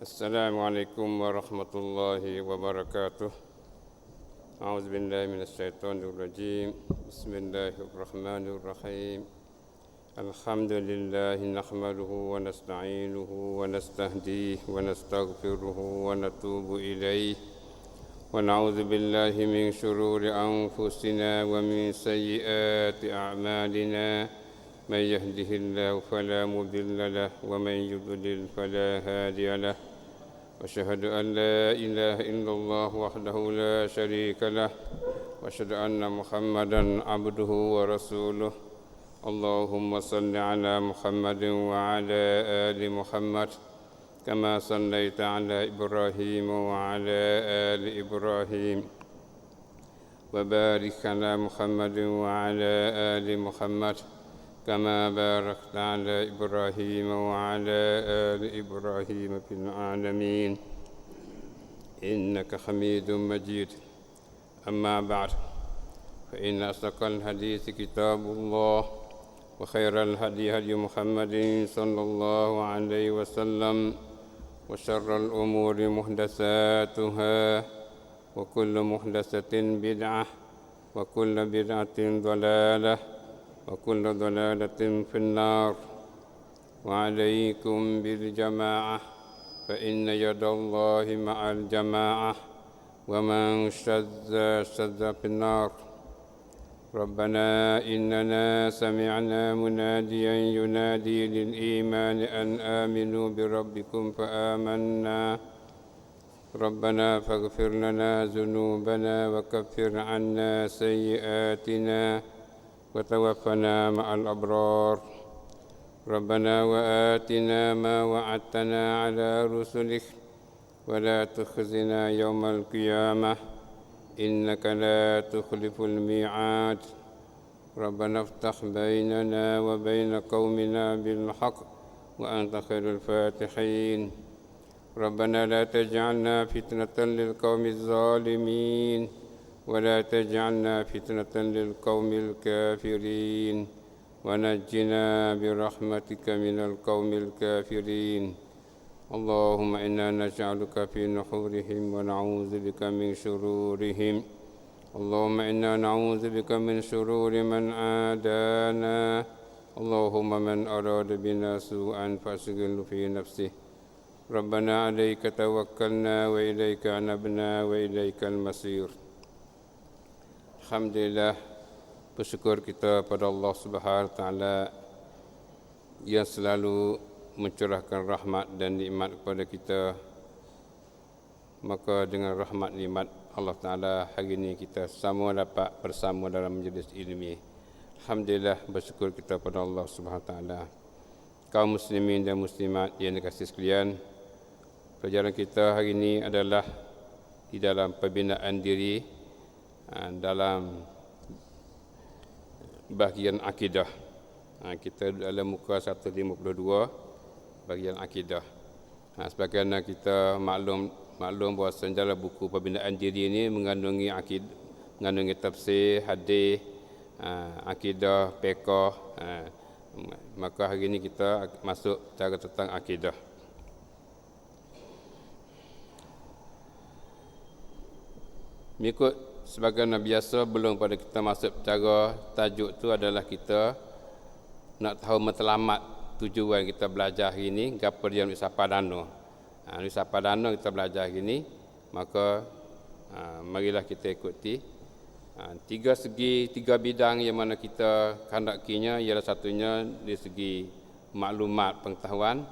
السلام عليكم ورحمة الله وبركاته. أعوذ بالله من الشيطان الرجيم. بسم الله الرحمن الرحيم. الحمد لله نحمده ونستعينه ونستهديه ونستغفره ونتوب إليه ونعوذ بالله من شرور أنفسنا ومن سيئات أعمالنا. من يهده الله فلا مضل له ومن يضلل فلا هادي له. وأشهد أن لا إله إلا الله وحده لا شريك له وأشهد أن محمدا عبده ورسوله. اللهم صل على محمد وعلى آل محمد كما صليت على إبراهيم وعلى آل إبراهيم وبارك على محمد وعلى آل محمد كما باركت على إبراهيم وعلى آل إبراهيم في العالمين إنك حميد مجيد. أما بعد فإن أصدق الحديث كتاب الله وخير الهدي هدي محمد صلى الله عليه وسلم وشر الأمور محدثاتها وكل محدثة بدعة وكل بدعة ضلالة وكل ضلالة في النار. وعليكم بالجماعة فإن يد الله مع الجماعة ومن شذ في النار. ربنا إننا سمعنا مناديا ينادي للإيمان أن آمنوا بربكم فآمنا. ربنا فاغفر لنا ذنوبنا وكفر عنا سيئاتنا وتوفنا مع الأبرار. ربنا وآتنا ما وعدتنا على رسلك ولا تخزنا يوم القيامة إنك لا تخلف الميعاد. ربنا افتح بيننا وبين قومنا بالحق وأنت خير الفاتحين. ربنا لا تجعلنا فتنة للقوم الظالمين ولا تجعلنا فتنة للقوم الكافرين ونجنا برحمتك من القوم الكافرين. اللهم إنا نجعلك في نحورهم ونعوذ بك من شرورهم. اللهم إنا نعوذ بك من شرور من عادانا. اللهم من أراد بنا سوءا فأشغله في نفسه. ربنا عليك توكلنا وإليك أنبنا وإليك المصير. Alhamdulillah, bersyukur kita pada Allah Subhanahu Wa Taala yang selalu mencurahkan rahmat dan nikmat kepada kita. Maka dengan rahmat nikmat Allah Taala hari ini kita semua dapat bersama dalam majlis ilmi. Alhamdulillah, bersyukur kita pada Allah Subhanahu Wa Taala. Kaum muslimin dan muslimat yang dikasihi sekalian, pelajaran kita hari ini adalah di dalam pembinaan diri dalam bahagian akidah. Kita dalam muka 152 bahagian akidah. Sebagaimana kita maklum bahawa dalam buku pembinaan diri ini mengandungi mengandungi tafsir, hadis, akidah, fiqh. Maka hari ini kita masuk cara tentang akidah. Mengikut sebagaimana biasa, belum pada kita masuk cara tajuk tu adalah kita nak tahu matlamat tujuan kita belajar hari ini, gapo dia Nusa Padano. Nusa Padano kita belajar hari ini, maka marilah kita ikuti. Tiga bidang yang mana kita kehendakinya ialah satunya dari segi maklumat pengetahuan,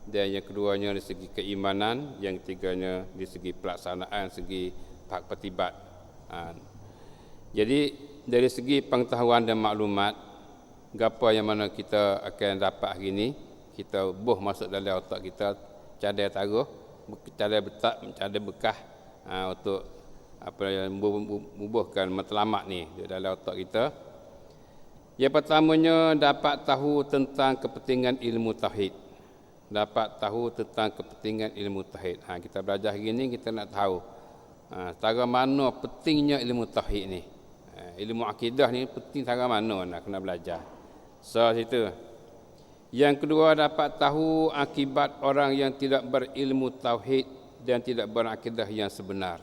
dan yang keduanya dari segi keimanan, yang ketiganya dari segi pelaksanaan, segi hak pertibat. Jadi dari segi pengetahuan dan maklumat, gapo yang mana kita akan dapat hari ini, kita masuk dalam otak kita, cadai taruh, cadai betak, cadai bekah untuk apa yang membubuhkan matlamat ni di dalam otak kita. Yang pertamanya, dapat tahu tentang kepentingan ilmu tauhid. Dapat tahu tentang kepentingan ilmu tauhid. Kita belajar hari ini, kita nak tahu cara mana pentingnya ilmu tauhid ni. Ilmu akidah ni penting cara mana nak kena belajar. So situ. Yang kedua, dapat tahu akibat orang yang tidak berilmu tauhid dan tidak berakidah yang sebenar.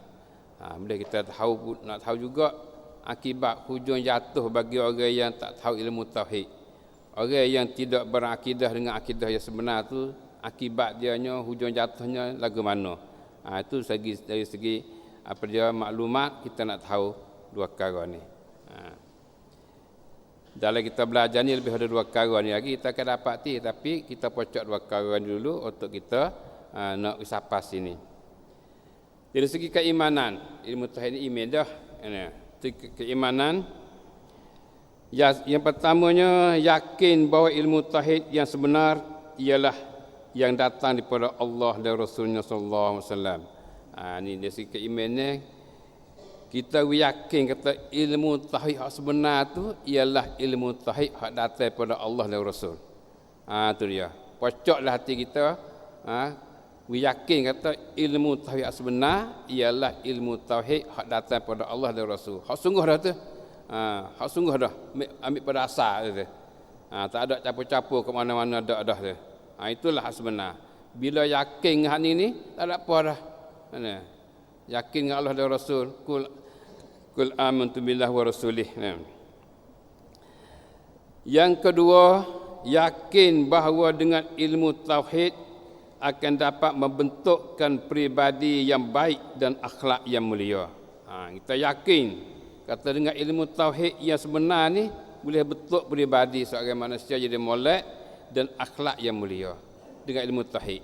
Bila kita nak tahu juga akibat hujung jatuh bagi orang yang tak tahu ilmu tauhid. Orang yang tidak berakidah dengan akidah yang sebenar tu, akibat dianya hujung jatuhnya lagu mana. Itu dari segi apa dia maklumat kita nak tahu dua perkara ni. Dalam kita belajar ni lebih ada dua perkara ni lagi kita akan dapati, tapi kita pocok dua perkara ni dulu untuk kita nak usapas sini. Dari segi keimanan, ilmu tauhid ni iman dah. Keimanan yang pertamanya yakin bahawa ilmu tauhid yang sebenar ialah yang datang daripada Allah dan Rasulnya sallallahu alaihi wasallam. Ni dari segi keimanan kita yakin kata ilmu tauhid hak sebenar tu ialah ilmu tauhid hak datang daripada Allah dan Rasul. Tu dia. Pocoklah hati kita. Yakin kata ilmu tauhid hak sebenar ialah ilmu tauhid hak datang daripada Allah dan Rasul. Hak sungguh dah tu. Hak sungguh dah. Ambil pada asal tu. Tak ada campur-campur ke mana-mana dah tu. Itulah hak sebenar. Bila yakin hak ni tak ada apa dah. Yakin dengan Allah dan Rasul. Kul amantu billahi wa rasulih. Yang kedua, yakin bahawa dengan ilmu tauhid akan dapat membentukkan pribadi yang baik dan akhlak yang mulia. Kita yakin kata dengan ilmu tauhid yang sebenar ni boleh bentuk pribadi seorang manusia jadi molek dan akhlak yang mulia dengan ilmu tauhid.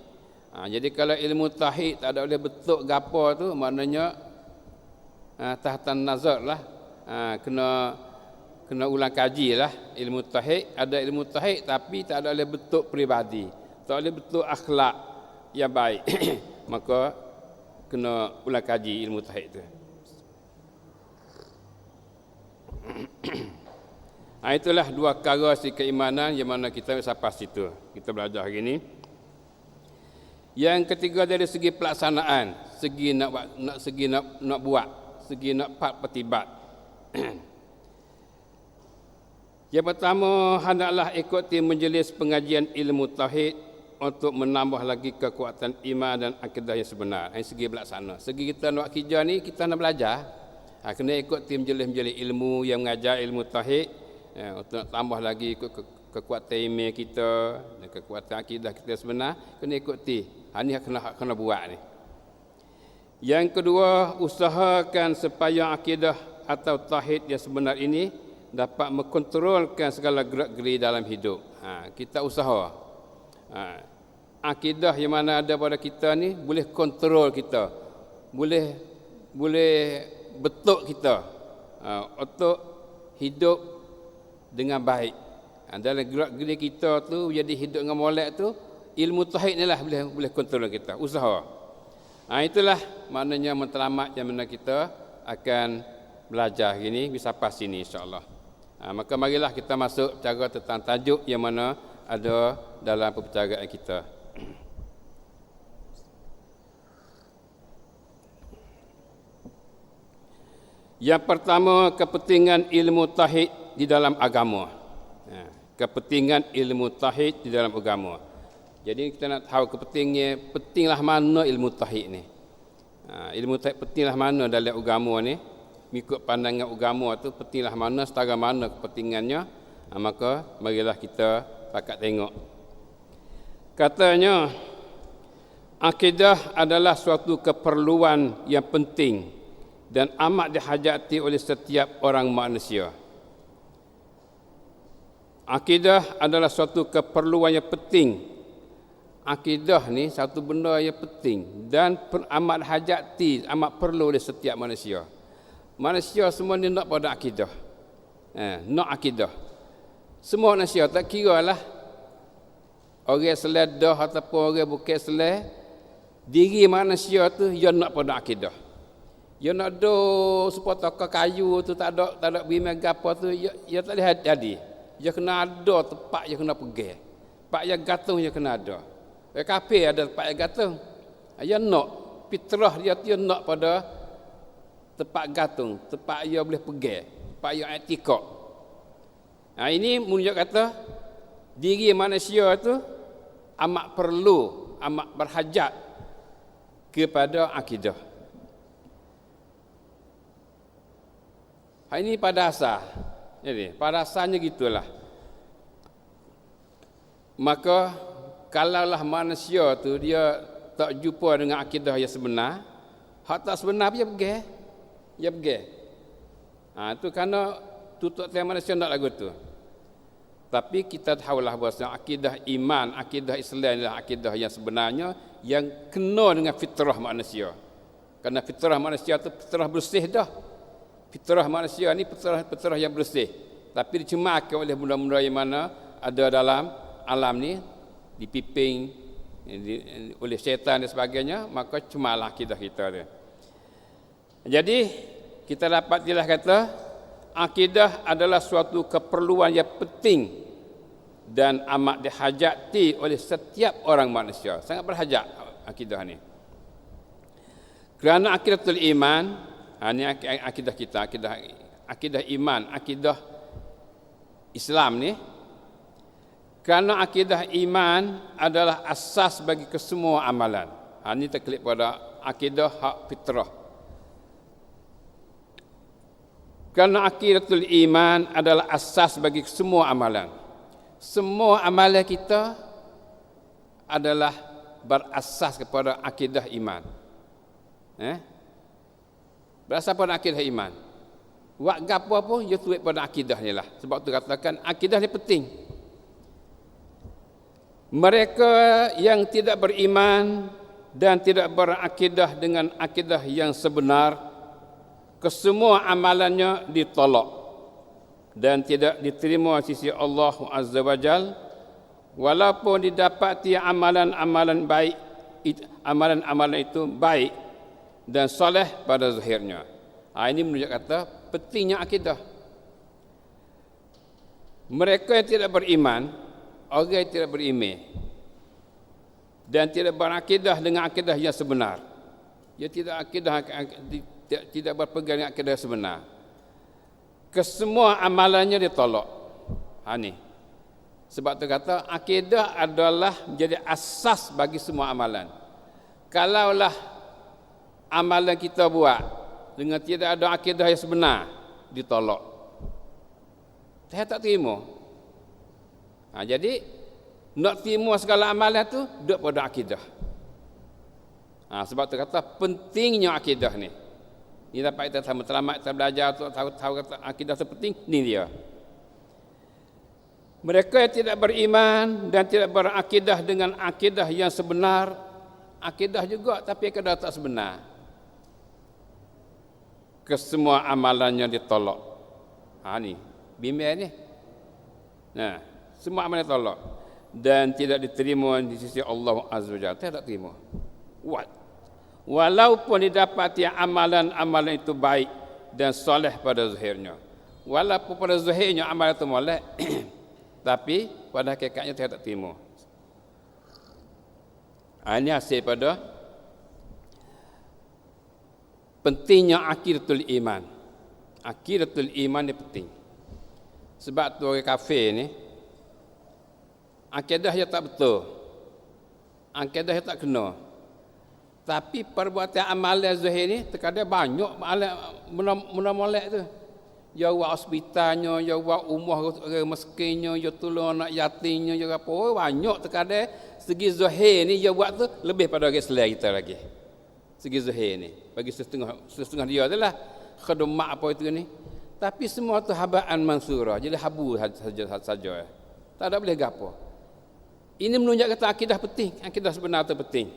Jadi kalau ilmu tauhid tak ada boleh bentuk gapo tu, maknanya tahtan nazar lah. Kena ulang kaji lah ilmu tauhid. Ada ilmu tauhid tapi tak ada boleh bentuk pribadi, tak boleh bentuk akhlak yang baik. Maka kena ulang kaji ilmu tauhid tu. Itulah dua perkara si keimanan yang mana kita sampai situ. Kita belajar hari ini. Yang ketiga dari segi pelaksanaan, segi nak buat, segi nak bertibat. Yang pertama, hendaklah ikuti majlis pengajian ilmu tauhid untuk menambah lagi kekuatan iman dan akidah yang sebenar. Dari segi pelaksana. Segi kita nak kerja ni, kita nak belajar. Kena ikuti majlis-majlis ilmu yang mengajar ilmu tauhid untuk tambah lagi kekuatan iman kita dan kekuatan akidah kita sebenar. Kena ikuti. Ini kena buat ni. Yang kedua, usahakan supaya akidah atau tauhid yang sebenar ini dapat mengontrolkan segala gerak-geri dalam hidup. Kita usaha. Akidah yang mana ada pada kita ni boleh kontrol kita. Boleh betul kita untuk hidup dengan baik. Dalam gerak-geri kita tu jadi hidup dengan molek tu, ilmu tauhid ni lah boleh kontrol kita. Usaha. Itulah maknanya menteramat yang mana kita akan belajar ini bisa pas ini insya-Allah. Maka marilah kita masuk cara tentang tajuk yang mana ada dalam perbicaraan kita. Yang pertama, kepentingan ilmu tauhid di dalam agama. Kepentingan ilmu tauhid di dalam agama. Jadi kita nak tahu pentinglah mana ilmu tauhid ni. Ilmu tauhid pentinglah mana dalam agama ni. Mengikut pandangan agama tu pentinglah mana, setara mana kepentingannya. Maka marilah kita pakat tengok. Katanya, akidah adalah suatu keperluan yang penting dan amat dihajati oleh setiap orang manusia. Akidah adalah suatu keperluan yang penting. Akidah ni satu benda yang penting dan amat hajati, amat perlu oleh setiap manusia. Manusia semua ni nak pada akidah. Nak akidah. Semua manusia tak kira lah orang seledah ataupun orang bukan seleh, diri manusia tu dia nak pada akidah. Dia nak do supaya tokak kayu tu tak ada bima gapo tu dia tak boleh jadi. Dia kena ada tempat dia kena pergi. Tempat yang gantung dia kena ada. Kafir ada tempat yang gantung. Dia nak fitrah dia nak pada tempat gantung, tempat dia boleh pergi, tempat yang etikok. Ini menunjuk kata diri manusia tu amat perlu, amat berhajat kepada akidah. Ini pada asal. Jadi, pada asalnya gitulah. Maka kalaulah manusia tu dia tak jumpa dengan akidah yang sebenar, hak tak sebenar dia pergi. Dia pergi. Itu kerana tutup tiang manusia nak lagu tu. Tapi kita tahulah bahawa akidah iman, akidah Islam adalah akidah yang sebenarnya yang kena dengan fitrah manusia. Kerana fitrah manusia itu fitrah bersih dah. Fitrah manusia ni fitrah yang bersih. Tapi dicemarkan oleh benda-benda yang mana ada dalam alam ni, dipiping oleh syaitan dan sebagainya, maka cemarlah akidah kita dia. Jadi kita dapat jelas kata akidah adalah suatu keperluan yang penting dan amat dihajati oleh setiap orang manusia. Sangat berhajat akidah ni. Kerana akidatul iman, ini akidah kita, akidah iman, akidah Islam ni. Kerana akidah iman adalah asas bagi kesemua amalan. Ini terklik pada akidah hak fitrah. Kerana akidatul iman adalah asas bagi semua amalan. Semua amalan kita adalah berasas kepada akidah iman. Berasas pada akidah iman. Buat gapo pun dia tuik pada akidah ni lah. Sebab tu katakan akidah ni penting. Mereka yang tidak beriman dan tidak berakidah dengan akidah yang sebenar, kesemua amalannya ditolak dan tidak diterima sisi Allah Azza wa Jal, walaupun didapati amalan-amalan baik, amalan-amalan itu baik dan soleh pada zahirnya. Ini menunjuk kata pentingnya akidah. Mereka yang tidak beriman, orang yang tidak beriman dan tidak berakidah dengan akidah yang sebenar, dia tidak berpegang dengan akidah sebenar, kesemua amalannya ditolak. Ini sebab tu kata akidah adalah menjadi asas bagi semua amalan. Kalaulah amalan kita buat dengan tidak ada akidah yang sebenar, ditolak. Saya tak terima. Jadi nak terima segala amalan tu duduk pada akidah. Sebab tu kata pentingnya akidah ni. Ni dapat kita sama selamat kita belajar untuk tahu kata akidah itu penting, ni dia. Mereka yang tidak beriman dan tidak berakidah dengan akidah yang sebenar, akidah juga tapi akidah tak sebenar, kesemua amalannya ditolak. Ni bimbang ni. Semua amalan ditolak dan tidak diterima di sisi Allah Azza wa Jalla. Tidak terima. Walaupun didapati amalan-amalan itu baik dan soleh pada zahirnya. Walaupun pada zahirnya amalan itu molek, tapi pada hakikatnya tidak terima. Ini hasil pada pentingnya akidatul iman. Akidatul iman ni penting. Sebab tu orang kafir ni akidahnya tak betul, akidahnya tak kena, tapi perbuatan amalan zahir ni terkadang banyak benda molek tu. Ya buat hospitalnya, ya buat rumah orang miskinnya, ya tolong anak yatimnya, ya apa, banyak terkadang segi zahir ni dia buat tu lebih pada orang Islam kita lagi. Segi zahir ni bagi setengah dia adalah khidmat apa itu ni, tapi semua tu habaan mansurah, jadi habu saja. Tak ada boleh gapo. Ini menunjuk kata akidah penting, akidah sebenar itu penting.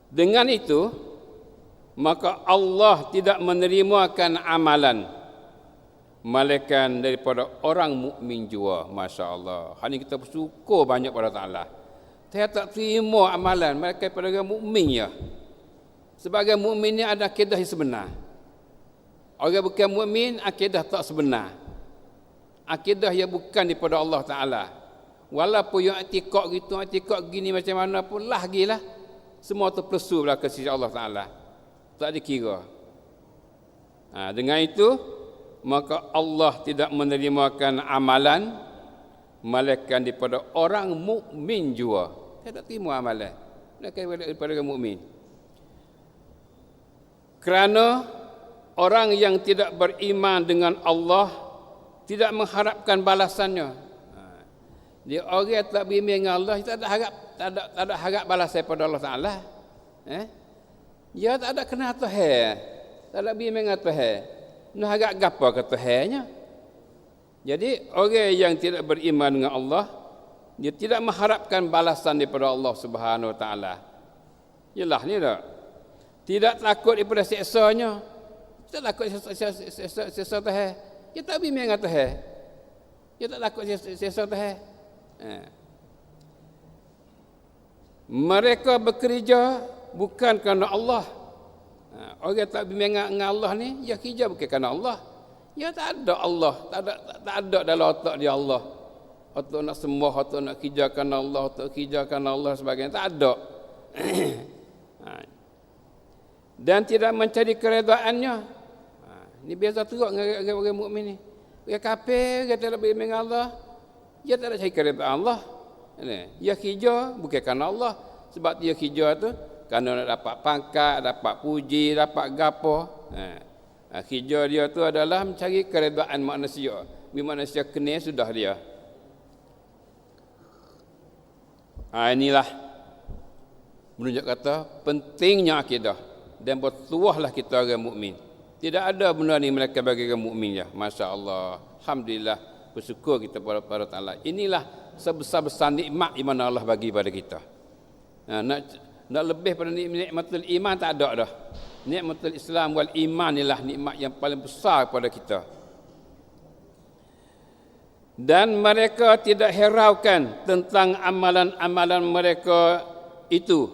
Dengan itu, maka Allah tidak menerimakan amalan malaikat daripada orang mukmin jua. Masya Allah. Hari ini kita bersyukur banyak pada Ta'ala. Saya tak terima amalan malaikat pada orang mukmin ya. Sebagai mukmin ni ada akidah yang sebenar. Orang bukan mukmin akidah tak sebenar. Akidah yang bukan daripada Allah Ta'ala. Walaupun yang i'tikad gitu, i'tikad gini macam mana pun lah gilah. Semua tu plesu ke sisi Allah Ta'ala. Tak dikira. Dengan itu, maka Allah tidak menerimakan amalan malaikat daripada orang mukmin jua. Dia tak terima amalan daripada orang mukmin. Kerana orang yang tidak beriman dengan Allah tidak mengharapkan balasannya. Dia orang tak beriman dengan Allah, tak ada harap balasan daripada Allah Taala. Dia tak ada kenal Tuhan, tak ada beriman dengan Tuhan. Nak harap gapo ke Tuhannya? Jadi orang yang tidak beriman dengan Allah, dia tidak mengharapkan balasan daripada Allah Subhanahu Wa Taala. Yalah ni dah. Tidak takut daripada siksanya. Tidak takut siksa Tuhan. Dia tak beriman dengan Tuhan. Dia tak takut siksa Tuhan. Mereka bekerja bukan kerana Allah. Orang tak beriman dengan Allah ni, dia kerja bukan kerana Allah. Dia tak ada Allah, tak ada dalam otak dia Allah. Otak nak sembah, otak nak kerja kerana Allah, otak kerja kerana Allah sebagainya, tak ada. Dan tidak mencari keredaannya. Ini biasa teruk dengan orang mukmin ni. Orang kafir, dia tak beriman dengan Allah, dia tak ada cari keredaan Allah. Dia kerja bukan kerana Allah. Sebab dia kerja tu kerana nak dapat pangkat, dapat puji, dapat gapo. Kerja dia tu adalah mencari keredaan manusia. Bila manusia kena sudah dia. Inilah menunjuk kata pentingnya akidah dan bertuahlah kita orang mukmin. Tidak ada benda ni mereka bagi orang mukmin ya. Masya-Allah. Alhamdulillah bersyukur kita pada Taala. Inilah sebesar-besar nikmat yang mana Allah bagi pada kita. Nak lebih pada nikmatul iman tak ada dah. Nikmatul Islam wal iman ialah nikmat yang paling besar pada kita. Dan mereka tidak hiraukan tentang amalan-amalan mereka itu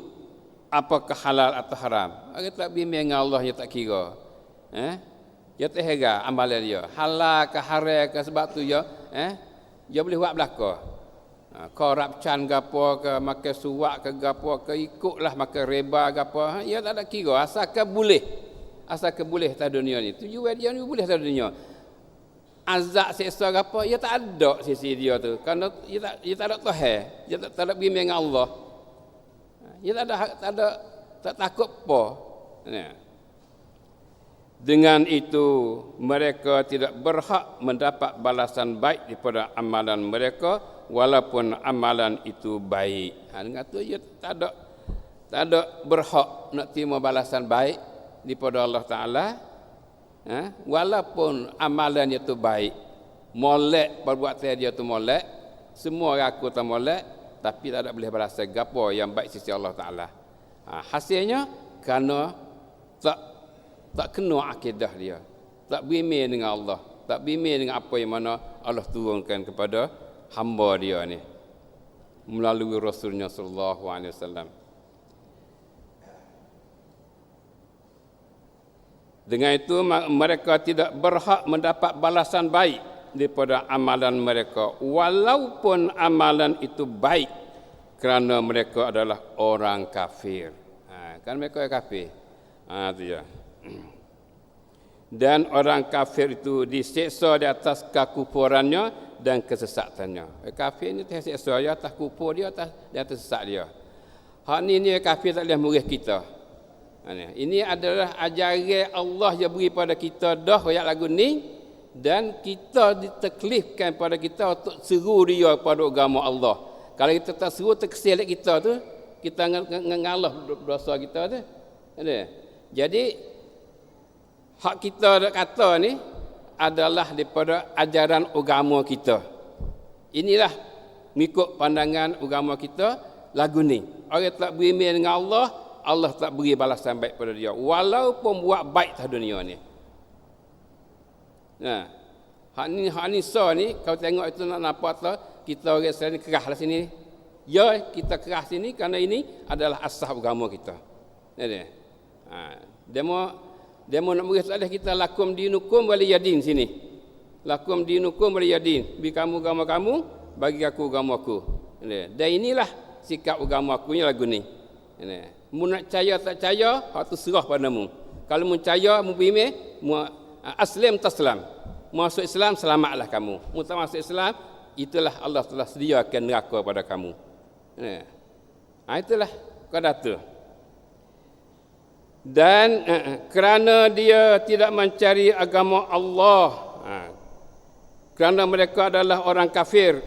apakah halal atau haram. Orang tak bimbang dengan Allah dia tak kira. Dia tak heran amalan dia. Halal ke haram ke sebab tu dia dia boleh buat belaka. Korupsi gapo ke, makan suak ke gapo ke, ikutlah makan riba gapo, ya tak ada kira asalkan boleh atas dunia ni. Tujuan dia ni boleh atas dunia. Azab seksa gapo ya tak ada sisi dia tu. Kerana dia tak ada Tuhan, dia tak ada bimbang dengan Allah. Dia tak takut apa. Dengan itu mereka tidak berhak mendapat balasan baik daripada amalan mereka walaupun amalan itu baik. Dengan itu dia tak ada berhak nak terima balasan baik daripada Allah Taala. Walaupun amalan itu baik, molek perbuatan dia tu molek, semua orang aku tak molek, tapi tak ada boleh balasan gapo yang baik sisi Allah Taala. Hasilnya kerana tak kena akidah dia, tak beriman dengan Allah, tak beriman dengan apa yang mana Allah turunkan kepada hamba dia ni melalui Rasulnya sallallahu alaihi wasallam. Dengan itu mereka tidak berhak mendapat balasan baik daripada amalan mereka walaupun amalan itu baik kerana mereka adalah orang kafir. Kan mereka kafir. Tu ya. Dan orang kafir itu disiksa di atas kekufurannya dan kesesatannya. Kafir ni tersiksa dia atas kufur dia, di atas sesat dia. Hak ni kafir tak boleh murih kita. Ini adalah ajaran Allah yang beri pada kita dah ayat lagu ni, dan kita diteklifkan pada kita untuk seru dia pada agama Allah. Kalau kita tak seru terkesil kita tu, kita ngalah dosa kita tu. Jadi hak kita kata ni adalah daripada ajaran agama kita. Inilah mengikut pandangan agama kita lagu ni. Orang tak beriman dengan Allah, Allah tak beri balasan baik pada dia walaupun buat baik atas dunia ni. Hak ni so ni kau tengok itu nak nampak tu kita orang Islam ni kerahlah sini. Ya, kita kerah sini kerana ini adalah asas agama kita. Demo nak beri soalan kita lakum dinukum wali yadin sini. Lakum dinukum wali yadin. Bagi kamu agama kamu, bagi aku agama aku. Dan inilah sikap agama aku ni lagu ni. Mu nak percaya tak percaya, hak tu serah padamu. Kalau mu percaya, mu beriman, mu aslam taslam. Masuk Islam, selamatlah kamu. Mu tak masuk Islam, itulah Allah telah sediakan neraka pada kamu. Itulah qadar tu. Dan kerana dia tidak mencari agama Allah, kerana mereka adalah orang kafir,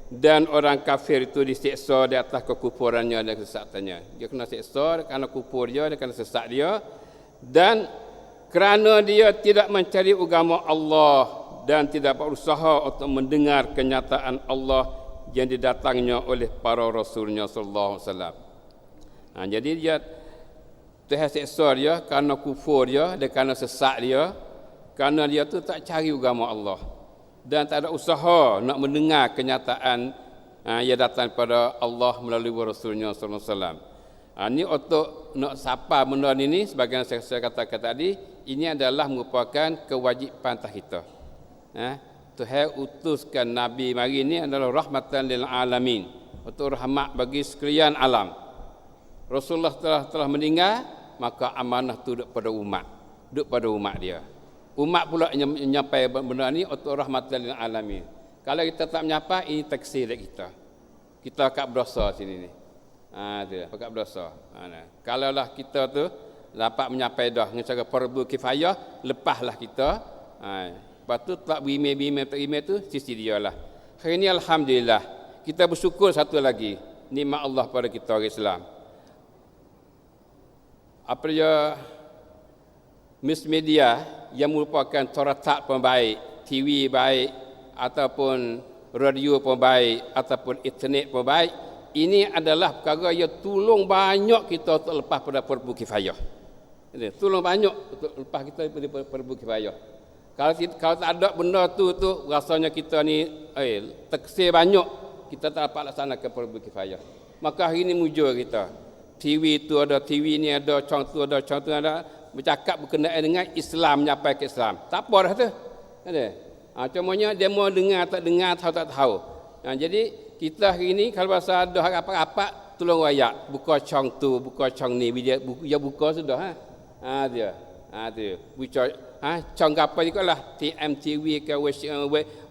dan orang kafir itu disiksa di atas kekufurannya dan kesesatannya. Dia kena siksa kerana kufur dia kena sesat dia. Dan kerana dia tidak mencari agama Allah dan tidak berusaha untuk mendengar kenyataan Allah yang didatangnya oleh para rasulnya sallallahu alaihi wasallam. Jadi dia Tuhan siksa dia kerana kufur dia, kerana sesat dia, kerana dia tu tak cari agama Allah dan tak ada usaha nak mendengar kenyataan yang datang pada Allah melalui rasulnya sallallahu alaihi wasallam. Ini untuk nak sapa benda ini, sebagaimana saya katakan tadi, ini adalah merupakan kewajipan atas kita. Tuhan utuskan Nabi mari ini adalah rahmatan lil alamin, untuk rahmat bagi sekalian alam. Rasulullah telah meninggal, maka amanah tu duduk pada umat dia. Umat pula menyampai benda ni untuk rahmatan lil alamin. Kalau kita tak menyapa, ini taksir kita. Kita kat berdosa sini ni. Dia pakat berdosa. Kalaulah kita tu dapat menyampai dah dengan cara fardu kifayah, lepaslah kita. Lepas tu tak berimeh tu sisi dia lah. Hari ni alhamdulillah kita bersyukur satu lagi nikmat Allah pada kita orang Islam. Apa dia mass media yang merupakan teratak pun baik, TV baik ataupun radio pun baik ataupun internet pun baik, ini adalah perkara yang tolong banyak kita untuk lepas pada fardu kifayah. Tolong banyak untuk lepas kita pada fardu kifayah. Kalau tak ada benda tu rasanya kita ni teksir banyak, kita tak dapat laksanakan fardu kifayah. Maka hari ni mujur kita. TV tu ada, TV ni ada, cong tu ada, cong tu ada, bercakap berkenaan dengan Islam, menyampai ke Islam. Tak apa dah tu. Ada. Cumanya dia mau dengar tak dengar, tahu tak tahu. Jadi kita hari ni kalau bahasa ada apa-apa tolong wayak, buka cong tu, buka cong ni, dia buka sudah dia. Dia. Buka cong apa ikutlah, TMTV ke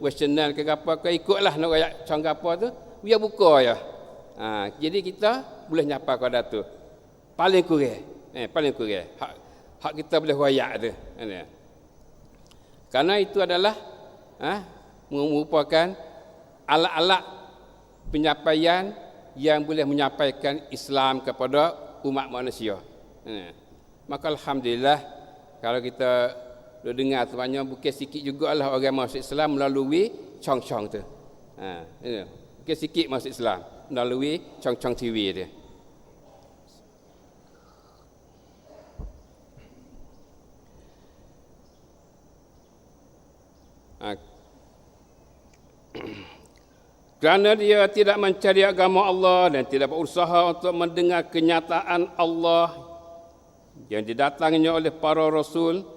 Westernal ke apa ke ikutlah nak wayak cong apa tu, dia buka ya. Jadi kita boleh nyapa kepada tu. Paling kurang. Paling kurang. Hak kita boleh wayak tu. Karena itu adalah merupakan alat-alat penyampaian yang boleh menyampaikan Islam kepada umat manusia. Maka alhamdulillah kalau kita dengar sebenarnya bukan sikit jugalah orang masuk Islam melalui cong-cong tu. Bukan sikit masuk Islam melalui cong-cong TV dia. Kerana dia tidak mencari agama Allah dan tidak berusaha untuk mendengar kenyataan Allah yang didatangnya oleh para rasul,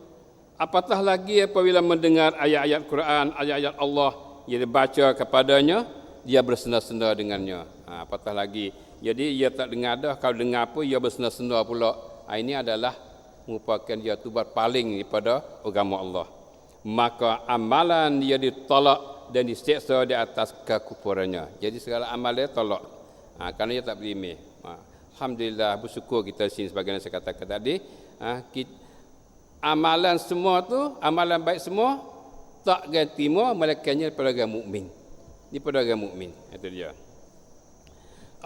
apatah lagi apabila mendengar ayat-ayat Quran, ayat-ayat Allah yang dibaca kepadanya, dia bersenda-senda dengannya. Apatah lagi. Jadi dia tak dengar dah, kalau dengar apa dia bersenda-senda pula. Ini adalah merupakan dia tu berpaling daripada agama Allah. Maka amalan dia ditolak dan diseksa di atas kekufurannya. Jadi segala amal dia tolak. Kerana dia tak berimeh. Alhamdulillah bersyukur kita sini sebagaimana saya katakan tadi. Amalan semua tu, amalan baik semua tak ganti semua melainkannya daripada orang mukmin. Daripada orang mukmin. Itu dia.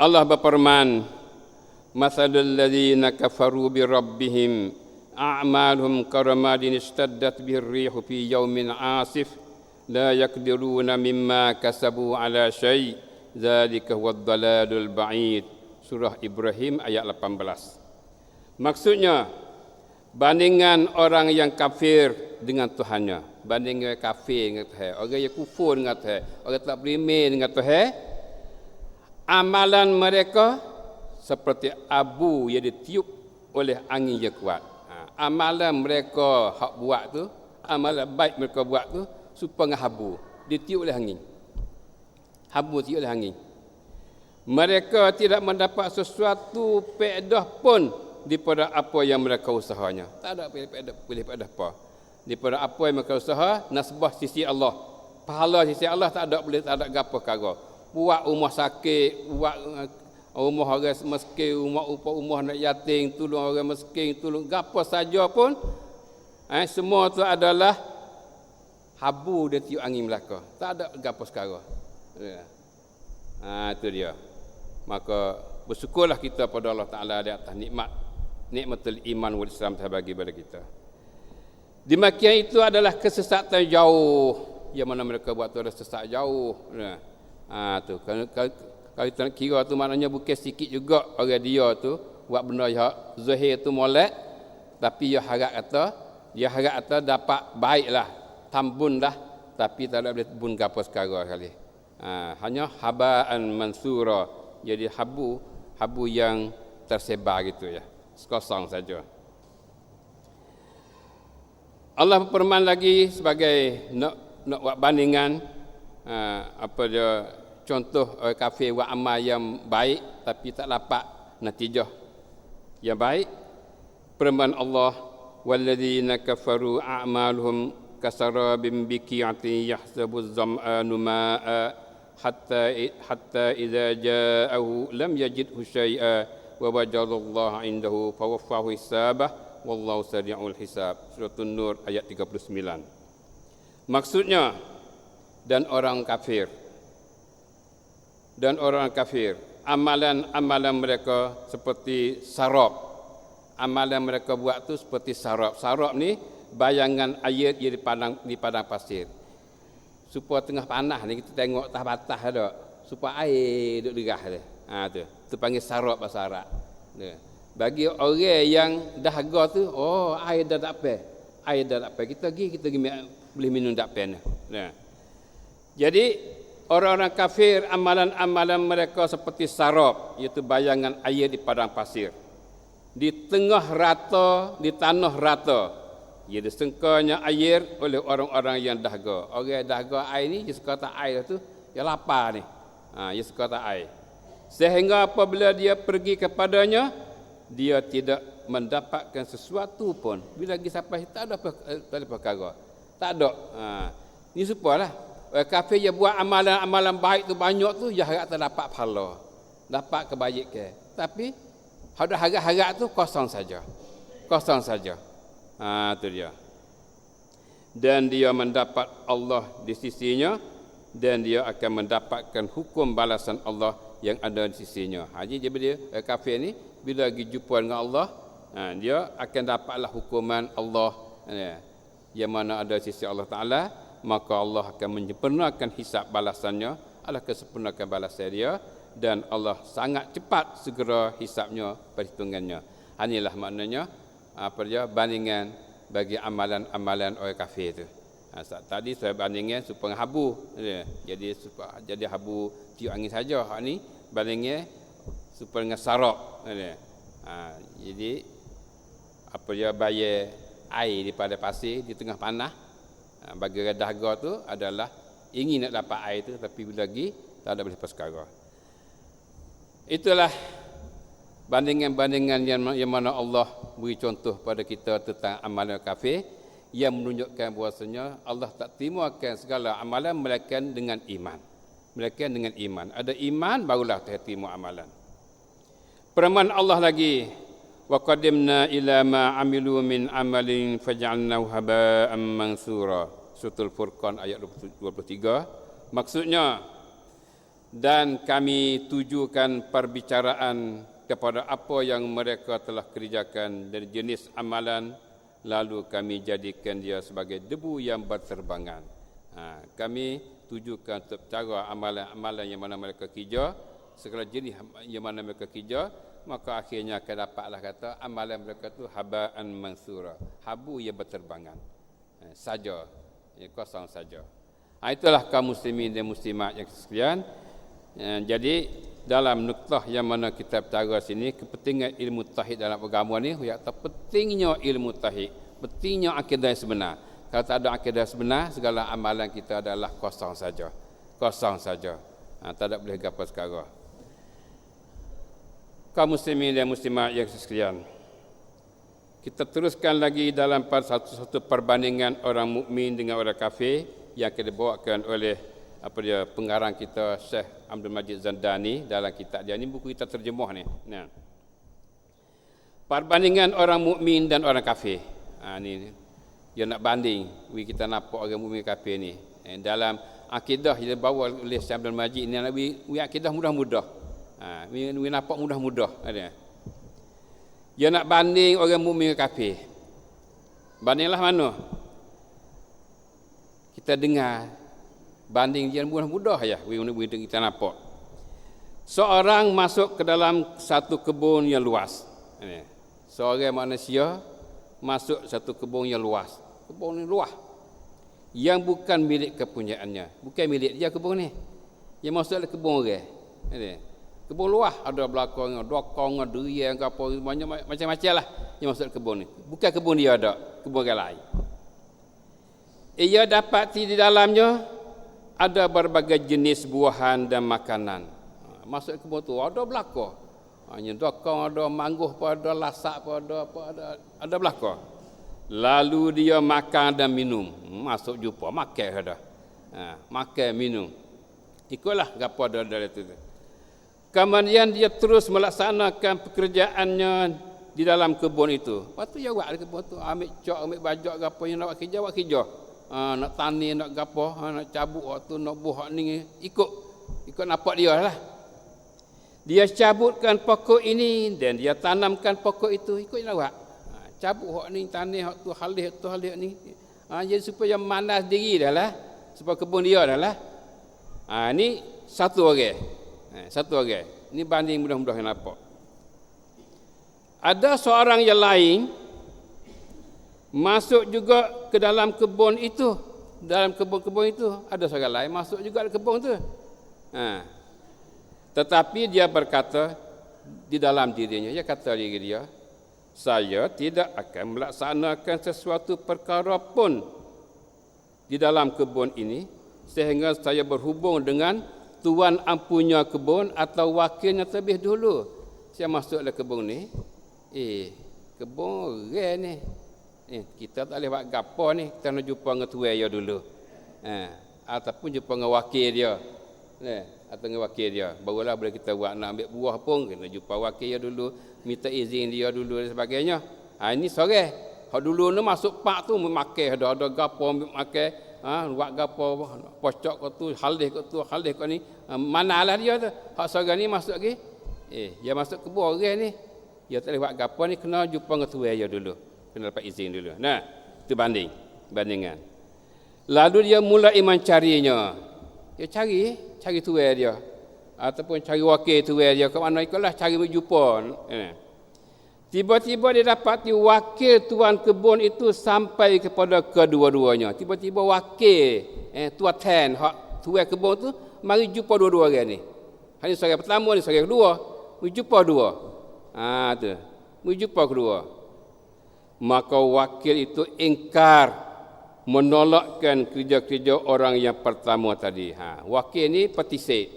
Allah berfirman, "Mathalul ladzina kafaru bi rabbihim a'maluhum karamadin ishtaddat bihi ar-rihu fi yawmin 'asif la yaqdiruna mimma kasabu ala syai' dzalika huwad dalalul ba'id." Surah Ibrahim ayat 18. Maksudnya bandingan orang yang kafir dengan Tuhannya, bandingan kafir dengan Tuhan, orang yang kufur dengan Tuhan, orang tak beriman dengan Tuhan, amalan mereka seperti abu yang ditiup oleh angin yang kuat. Amalan mereka hak buat tu, amalan baik mereka buat tu supaya habu, ditiup oleh angin. Habu tiup oleh angin. Mereka tidak mendapat sesuatu faedah pun daripada apa yang mereka usahanya. Tak ada faedah apa. daripada apa yang mereka usaha, nasbah sisi Allah. Pahala sisi Allah tak ada gapo kagak. Buat rumah sakit, buat rumah orang miskin, rumah anak yatim, tolong orang miskin, tolong gapo saja pun, semua tu adalah habu dia tiup angin belaka. Tak ada gapo sekarang. Itu dia. Maka bersyukurlah kita pada Allah Taala di atas nikmatul iman wal Islam telah bagi kepada kita. Demikian itu adalah kesesatan jauh. Yang mana mereka buat tu adalah sesat jauh. Tu kalau kita nak kira tu maknanya bukan sikit juga orang dia tu buat benda yang zahir tu molek, tapi dia harap kata dapat baiklah, tambunlah, tapi tak ada boleh bun gapo sekarang kali. Hanya habaan mansura, jadi habu yang tersebar gitu ya, sekosong saja. Allah berfirman lagi sebagai nak buat bandingan apa dia contoh orang kafir buat amal yang baik tapi tak dapat natijah yang baik. Firman Allah, walladzina kafaru a'maluhum kasarabim biqi'atin yahsabuz zam'anu ma'a hatta idza ja'ahu lam yajidhu syai'a wa wajadallaha 'indahu fawaffahu hisabah wallahu sari'ul hisab. Surah An-Nur ayat 39. Maksudnya dan orang kafir amalan mereka seperti sarap. Amalan mereka buat tu seperti sarap. Sarap ni bayangan air di padang pasir. Supaya tengah panas ni kita tengok atas batas ada, supaya air duk derah dia. Tu panggil sarap bahasa Arab. Bagi orang yang dahaga tu, air dah tak apa. Air dah tak apa. Kita pergi boleh minum tak apa. Jadi orang-orang kafir amalan mereka seperti sarap, iaitu bayangan air di padang pasir. Di tengah rata, di tanah rata. Ia disengkanya air oleh orang-orang yang dahaga. Orang yang dahaga air ni, dia suka tak air tu, dia lapar ni. Dia suka tak air. Sehingga apabila dia pergi kepadanya, dia tidak mendapatkan sesuatu pun. Bila lagi sampai, tak ada perkara. Tak ada. Ini supalah. Kafir yang buat amalan baik tu banyak tu, dia harap tak dapat pahala, dapat kebaikan. Tapi ada harap-harap tu kosong saja. Itu dia. Dan dia mendapat Allah di sisinya, dan dia akan mendapatkan hukum balasan Allah yang ada di sisinya. Jadi dia kafir ni bila lagi jumpa dengan Allah, dia akan dapatlah hukuman Allah yang mana ada di sisi Allah Taala. Maka Allah akan menyempurnakan hisab balasannya, Allah akan sempurnakan balasan dia, dan Allah sangat cepat segera hisabnya, perhitungannya. Inilah maknanya bandingan bagi amalan-amalan orang kafir itu. Tadi saya bandingkan supaya habu, jadi habu tiup angin saja. Hak ni bandingkan supaya dengan sarap. Jadi bayar air daripada pasir di tengah panah. Bagi orang dahaga tu adalah ingin nak dapat air tu, tapi bila lagi tak ada boleh perkara. Itulah bandingan-bandingan yang mana Allah beri contoh pada kita tentang amalan kafir, yang menunjukkan bahwasanya Allah tak terimakan segala amalan melainkan dengan iman. Melainkan dengan iman. Ada iman barulah terima amalan. Firman Allah lagi, wa qadimna ila ma amilu min amalin faj'alnahu haba'an mansura. Surah Al-Furqan ayat 23. Maksudnya, dan kami tujukan perbicaraan kepada apa yang mereka telah kerjakan dari jenis amalan, lalu kami jadikan dia sebagai debu yang berterbangan. Kami tujukan untuk cara amalan-amalan yang mana mereka kerja, segala jenis yang mana mereka kerja, maka akhirnya akan dapatlah kata amalan mereka tu haba'an mansura, habu yang berterbangan saja, kosong saja. Itulah kaum muslimin dan muslimat yang sekalian. Jadi dalam nuktah yang mana kita bicara sini, kepentingan ilmu tauhid dalam agama ni, iaitu pentingnya ilmu tauhid, pentingnya akidah yang sebenar. Kalau tak ada akidah sebenar, segala amalan kita adalah kosong saja. Tak ada boleh gapo sekarang. Kaum muslimin dan muslimat yang sekalian, Kita teruskan lagi dalam satu perbandingan orang mukmin dengan orang kafir yang kita bawakan oleh pengarang kita Syekh Abdul Majid Zandani dalam kitab dia. Ini buku kita terjemah ni. Nah. Perbandingan orang mukmin dan orang kafir. Ni dia nak banding. Kita nampak orang mukmin kafir ni. Dalam akidah dia bawa oleh Syekh Abdul Majid ni nak akidah mudah-mudah. We nampak mudah-mudah ada. Dia nak banding orang mukmin dengan kafir. Bandinglah mana? Kita dengar banding dia mudah-mudah ya. Kita nampak. Seorang masuk ke dalam satu kebun yang luas. Seorang manusia masuk satu kebun yang luas. Kebun yang luas. Yang bukan milik kepunyaannya. Bukan milik dia kebun ni. Dia masuk ke kebun orang. Kebun luas ada belakang, dokong, durian ke apa macam-macam lah yang masuk ke kebun ni. Bukan kebun dia ada, kebun orang lain. Ia dapati di dalamnya ada berbagai jenis buahan dan makanan. Masuk ke kebun tu ada belakang. Hanya dokong, ada mangguh, ada lasak, ada belakang. Lalu dia makan dan minum. Masuk jumpa makan ada. Makan minum. Ikutlah gapo ada dari itu. Kemudian dia terus melaksanakan pekerjaannya di dalam kebun itu. Lepas tu dia buat di kebun tu, ambil cok, ambil bajak gapo yang nak buat kerja. Nak tani, nak gapo, nak cabut waktu, nak buah ni, ikut nampak dia lah. Dia cabutkan pokok ini dan dia tanamkan pokok itu, ikut nak buat. Cabut hak ni, tani hak tu, halih ni. Jadi supaya manas diri dah lah. Supaya kebun dia dah lah. Ni satu orang. Satu orang. Ini banding mudah-mudahan nampak. Ada seorang yang lain masuk juga ke dalam kebun itu. Dalam kebun-kebun itu ada seorang lain masuk juga ke kebun itu. Tetapi dia berkata di dalam dirinya, dia kata diri dia, saya tidak akan melaksanakan sesuatu perkara pun di dalam kebun ini sehingga saya berhubung dengan tuan ampunya kebun atau wakilnya terlebih dulu. Saya masuk ke kebun ni. Kebun orang ni. Kita tak boleh buat gapo ni. Kita nak jumpa dengan tuan dia dulu. Ataupun jumpa dengan wakil dia. Atau dengan wakil dia. Barulah boleh kita buat nak ambil buah pun. Kena jumpa wakil dia dulu. Minta izin dia dulu dan sebagainya. Ini sorang. Hak dulu ni masuk pak tu memakai. Ada gapo ambil makai. Buat gapo pocok ke tu, halih ke ni. Manalah dia tu. Hak seorang ni masuk lagi. Dia masuk kebun orang ni. Dia tak boleh buat gapo ni, kena jumpa dengan tuan dia dulu. Kena dapat izin dulu. Nah, itu bandingan. Lalu dia mulai mencarinya. Dia cari tuan dia. Ataupun cari wakil tuan dia. Ke mana ikutlah cari berjumpa. Tiba-tiba dia dapati wakil tuan kebun itu sampai kepada kedua-duanya. Tiba-tiba wakil tuan ten hak tuan kebun tu mari jumpa dua-dua orang ni. Hari seorang pertama ni seorang kedua, mari jumpa dua. Tu. Mari jumpa kedua. Maka wakil itu ingkar menolakkan kerja-kerja orang yang pertama tadi. Wakil ni petisik.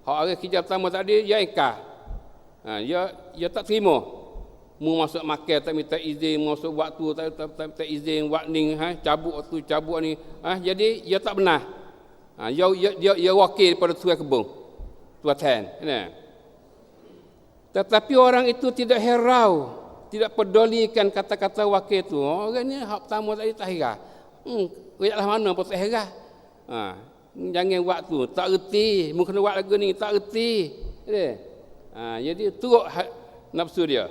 Hak orang kerja pertama tadi dia ingkar. Dia tak terima. Mu masuk makan tak minta izin, masuk waktu tak minta izin, buat ni cabut waktu cabut ni. Jadi dia tak benar. Dia wakil pada tuan kebun. Tuan ten. Tetapi orang itu tidak herau, tidak pedulikan kata-kata wakil itu. Orang ni hak pertama tadi tak herau. Ayatlah mana pun tak herau. Jangan buat tu, tak reti, mu kena buat lagu ni, tak reti. Jadi turut nafsu dia.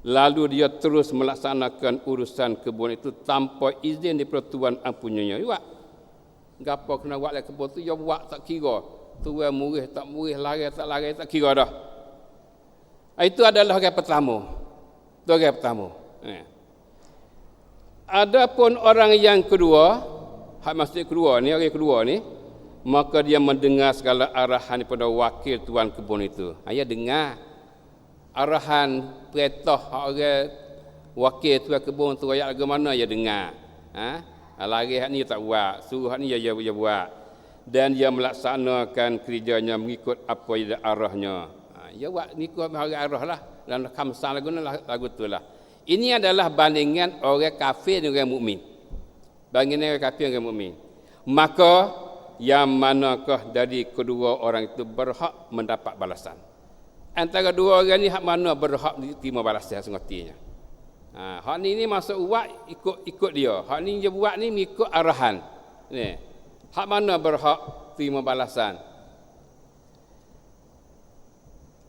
Lalu dia terus melaksanakan urusan kebun itu tanpa izin daripada tuan ampunya. Buat. Gapo kena buat dalam kebun tu, dia buat tak kira. Tuan murih, tak murih, lari, tak kira dah. Itu adalah orang pertama. Itu orang pertama. Adapun orang yang kedua, maksud kedua ni, orang kedua ni, maka dia mendengar segala arahan daripada wakil tuan kebun itu. Dia dengar arahan perintah orang wakil tuan kebun tu ayat lagu mana dia dengar. Lari hak ni tak buat, suruh hak ni dia buat. Dan dia melaksanakan kerjanya mengikut apa yang arahnya. Ya buat ngikut hari arah lah. Dan khamsah lagu tu lah. Ini adalah bandingan orang kafir dengan orang mukmin. Bandingan orang kafir dengan orang mukmin. Maka yang manakah dari kedua orang itu berhak mendapat balasan? Antara dua orang ni hak mana berhak terima balasan semestinya? Hak ni masuk buat ikut dia. Hak ni dia buat ni mengikut arahan. Ni. Hak mana berhak terima balasan?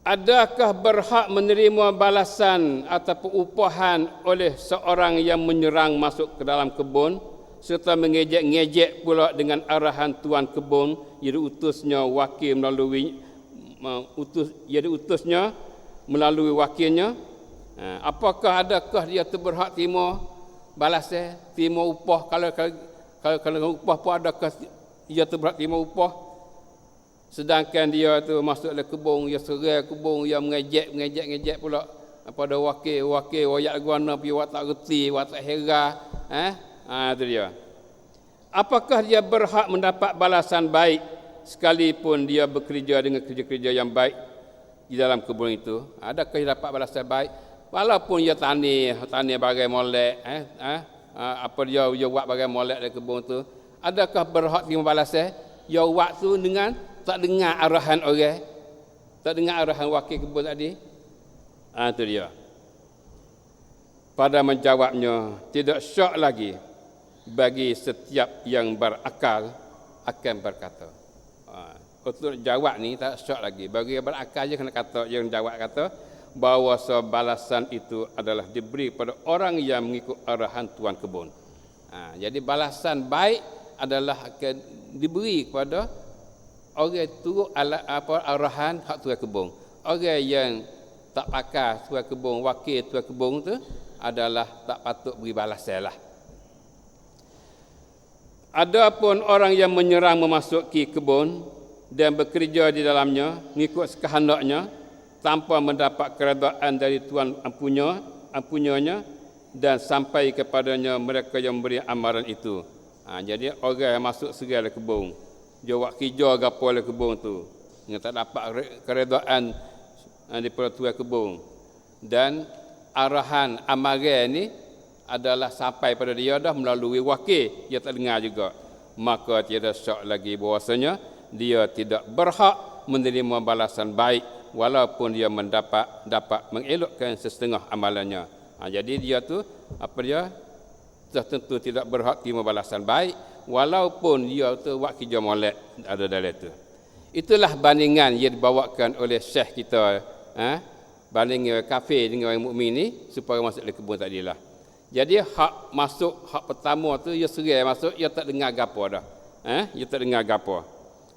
Adakah berhak menerima balasan ataupun upahan oleh seorang yang menyerang masuk ke dalam kebun serta mengejek-ngejek pula dengan arahan tuan kebun, jadi utusnya wakil melalui melalui wakilnya? Apakah adakah dia tu berhak terima balasan, terima upah? Kalau upah pun adakah dia tu berhak terima upah? Sedangkan dia tu masuk dalam kebun, dia serai kebun, dia mengejek pula pada wakil wayak guana pi wak tak reti, wak tak hera, itu dia. Apakah dia berhak mendapat balasan baik sekalipun dia bekerja dengan kerja-kerja yang baik di dalam kebun itu? Adakah dia dapat balasan baik walaupun dia tani bagai molek, apa dia buat bagai molek dalam kebun tu? Adakah berhak terima balasan? Dia buat tu dengan tak dengar arahan orang, tak dengar arahan wakil kebun tadi. Itu dia. Pada menjawabnya, tidak syak lagi bagi setiap yang berakal akan berkata. Untuk jawab ni tak syak lagi. Bagi yang berakal je kena kata, yang jawab kata bahawa balasan itu adalah diberi pada orang yang mengikut arahan tuan kebun. Jadi balasan baik adalah akan diberi kepada orang turut arahan hak tuan kebun. Orang yang tak pakar tuan kebun, wakil tuan kebun tu adalah tak patut beri balasan lah. Adapun orang yang menyerang memasuki kebun dan bekerja di dalamnya mengikut kehendaknya tanpa mendapat keredaan dari tuan ampunyanya dan sampai kepadanya mereka yang memberi amaran itu. Jadi orang yang masuk serai dalam kebun, dia buat kerja gapo dalam kebun tu, dia tak dapat keredaan daripada tuan kebun, dan arahan amaran ni adalah sampai pada dia dah melalui wakil, dia tak dengar juga, maka tiada syak lagi bahwasanya dia tidak berhak menerima balasan baik walaupun dia dapat mengelakkan setengah amalannya. Jadi dia tu tentu tidak berhak terima balasan baik walaupun dia tu buat kerja molek ada dalam itu. Itulah bandingan yang dibawakan oleh syekh kita, banding kafir dengan orang mukmin ni supaya masuk ke kebun tadilah. Jadi hak pertama tu dia serai masuk, dia tak dengar gapo dah. Dia tak dengar gapo.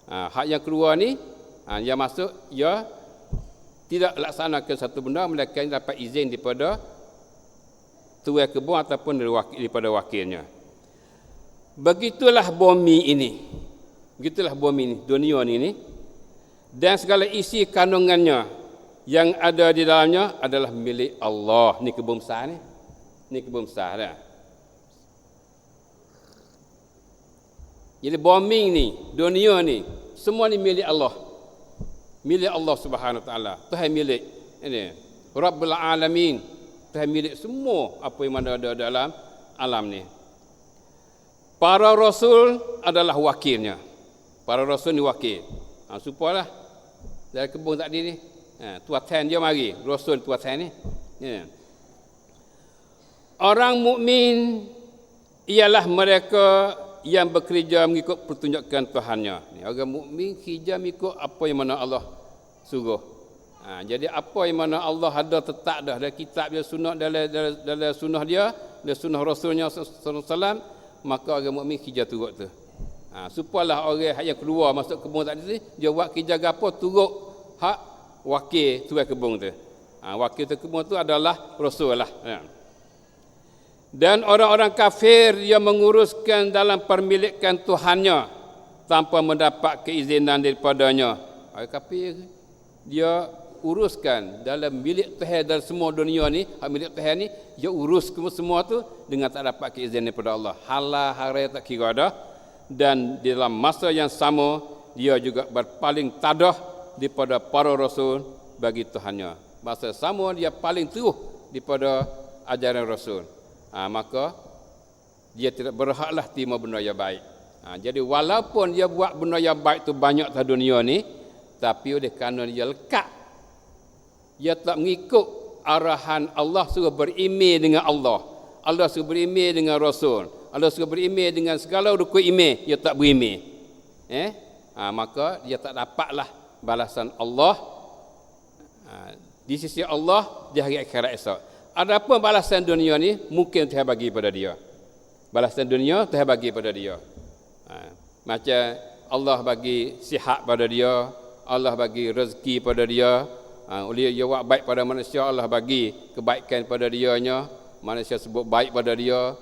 Hak yang kedua ni dia masuk, dia tidak laksanakan satu benda melainkan dapat izin daripada tuan kebun ataupun daripada wakilnya. Begitulah bumi ini. Begitulah bumi ini, dunia ini. Dan segala isi kandungannya yang ada di dalamnya adalah milik Allah. Ni kebun besar ni. Ni kebun besar dah. Jadi bumi ni, dunia ni, semua ni milik Allah. Milik Allah Subhanahu Wa Taala. Tuhan milik ini. Rabbul Alamin. Tuhan milik semua apa yang ada dalam alam ni. Para rasul adalah wakilnya. Para rasul ni wakil. Supalah dari kebun tadi ni. Tuatan dia mari, rasul tuatan ni. Orang mukmin ialah mereka yang bekerja mengikut pertunjukan Tuhannya. Orang mukmin kerja mengikut apa yang mana Allah suruh. Jadi apa yang mana Allah ada tetap dah dalam kitab dia, sunnah dalam sunnah dia, dalam sunnah Rasulnya sallallahu alaihi wasallam, maka orang mukmin kerja turut tu. Supalah orang yang keluar masuk kebun tadi dia buat kerja gapo turut hak wakil tuan kebun tu. Wakil tuan kebun tu adalah Rasul lah. Dan orang-orang kafir yang menguruskan dalam permilikan Tuhannya tanpa mendapat keizinan daripadanya. Orang kafir dia uruskan dalam milik Tuhan dalam semua dunia ni, hak milik Tuhan ni dia urus semua tu dengan tak dapat keizinan daripada Allah. Halal haram tak kira dah. Dan dalam masa yang sama dia juga berpaling tadah daripada para rasul bagi Tuhannya. Masa sama dia paling terus daripada ajaran Rasul. Maka dia tidak berhaklah terima benda yang baik. Jadi walaupun dia buat benda yang baik tu banyak di dunia ni, tapi oleh kerana dia lekat, dia tak mengikut arahan Allah, suruh berimej dengan Allah. Allah suruh berimej dengan Rasul. Allah suruh berimej dengan segala rukun iman, dia tak berimej. Maka dia tak dapatlah balasan Allah di sisi Allah di hari akhirat esok. Adapun balasan dunia ni mungkin Tuhan bagi pada dia. Balasan dunia Tuhan bagi pada dia. Macam Allah bagi sihat pada dia, Allah bagi rezeki pada dia. Oleh dia buat baik pada manusia, Allah bagi kebaikan pada dianya. Manusia sebut baik pada dia.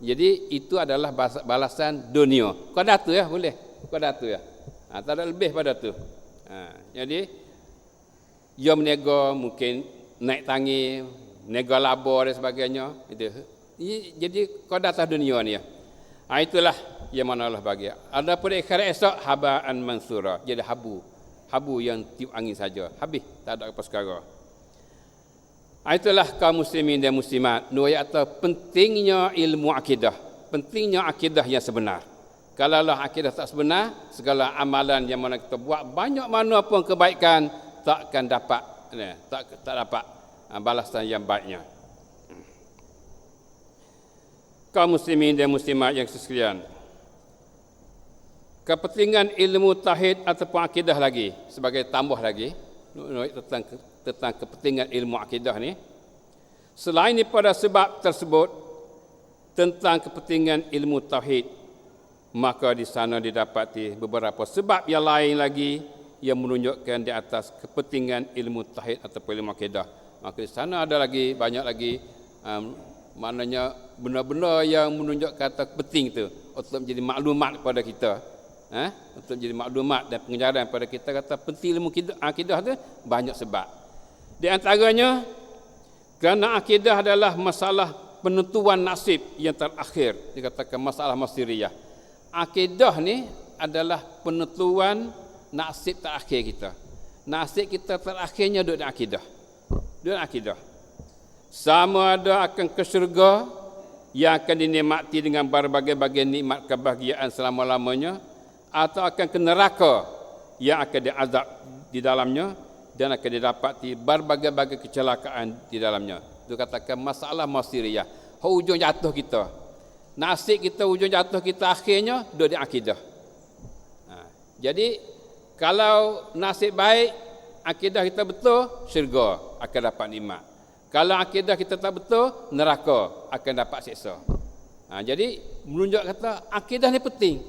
Jadi itu adalah balasan dunia. Qadar tu ya, boleh. Qadar tu ya. Tak ada lebih pada tu. Jadi dia meniaga mungkin naik tangi, meniaga laba dan sebagainya. Itu. Jadi qadar atas dunia ni ya. Itulah yang mana Allah bagi. Adapun akhirat esok habaan mansura. Jadi habu yang tiup angin saja. Habis, tak ada apa sekarang. Itulah kaum muslimin dan muslimat. Nuayat atau pentingnya ilmu akidah. Pentingnya akidah yang sebenar. Kalaulah akidah tak sebenar, segala amalan yang mana kita buat, banyak mana pun kebaikan, takkan dapat, tak dapat balasan yang baiknya. Kaum muslimin dan muslimat yang sekalian, kepentingan ilmu tauhid ataupun akidah lagi, sebagai tambah lagi tentang kepentingan ilmu akidah ni, selain daripada sebab tersebut tentang kepentingan ilmu tauhid, maka di sana didapati beberapa sebab yang lain lagi yang menunjukkan di atas kepentingan ilmu tauhid ataupun ilmu akidah. Maka di sana ada lagi, banyak lagi maknanya benda-benda yang menunjukkan kata penting tu untuk menjadi maklumat kepada kita. Untuk menjadi maklumat dan pengajaran kepada kita kata penting ilmu akidah tu banyak sebab. Di antaranya kerana akidah adalah masalah penentuan nasib yang terakhir, dikatakan masalah masiriyah. Akidah ni adalah penentuan nasib terakhir kita. Nasib kita terakhirnya duduk di akidah. Duduk di akidah. Sama ada akan ke syurga yang akan dinikmati dengan berbagai-bagai nikmat kebahagiaan selama-lamanya, atau akan ke neraka yang akan diazab di dalamnya dan akan didapati berbagai-bagai kecelakaan di dalamnya. Itu katakan masalah masiriyah. Hujung jatuh kita. Nasib kita, ujung jatuh kita akhirnya duduk di akidah. Jadi kalau nasib baik, akidah kita betul, syurga akan dapat nikmat. Kalau akidah kita tak betul, neraka akan dapat siksa. Jadi menunjuk kata akidah ni penting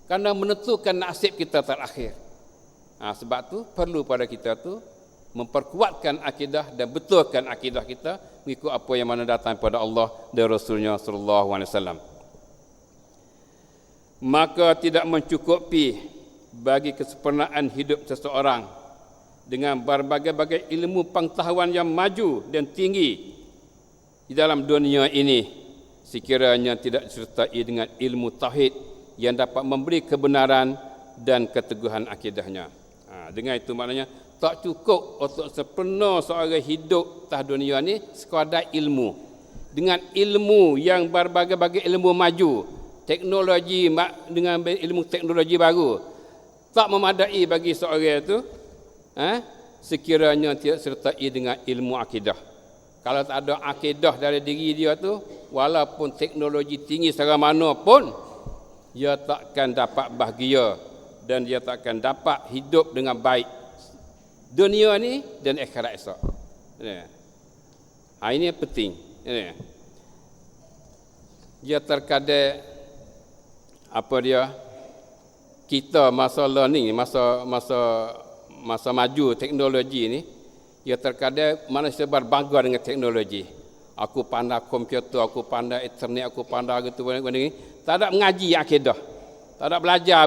kerana menentukan nasib kita terakhir. Sebab tu perlu pada kita tu memperkuatkan akidah dan betulkan akidah kita mengikut apa yang mana datang pada Allah dan Rasulnya sallallahu alaihi wasallam. Maka tidak mencukupi bagi kesempurnaan hidup seseorang dengan berbagai-bagai ilmu pengetahuan yang maju dan tinggi di dalam dunia ini sekiranya tidak disertai dengan ilmu tauhid yang dapat memberi kebenaran dan keteguhan akidahnya. Dengan itu maknanya tak cukup untuk sempurna seorang hidup atas dunia ni sekadar ilmu. Dengan ilmu yang berbagai-bagai ilmu maju, teknologi dengan ilmu teknologi baru, tak memadai bagi seorang itu sekiranya tidak sertai dengan ilmu akidah. Kalau tak ada akidah dari diri dia tu, walaupun teknologi tinggi secara mana pun, dia takkan dapat bahagia dan dia takkan dapat hidup dengan baik dunia ni dan akhirat esok. Ini penting. Dia terkadang kita masa learning, masa maju teknologi ni, dia terkadang manusia berbangga dengan teknologi. Aku pandai komputer, aku pandai internet, aku pandai gitu benda ni. Tak ada mengaji akidah. Tak ada belajar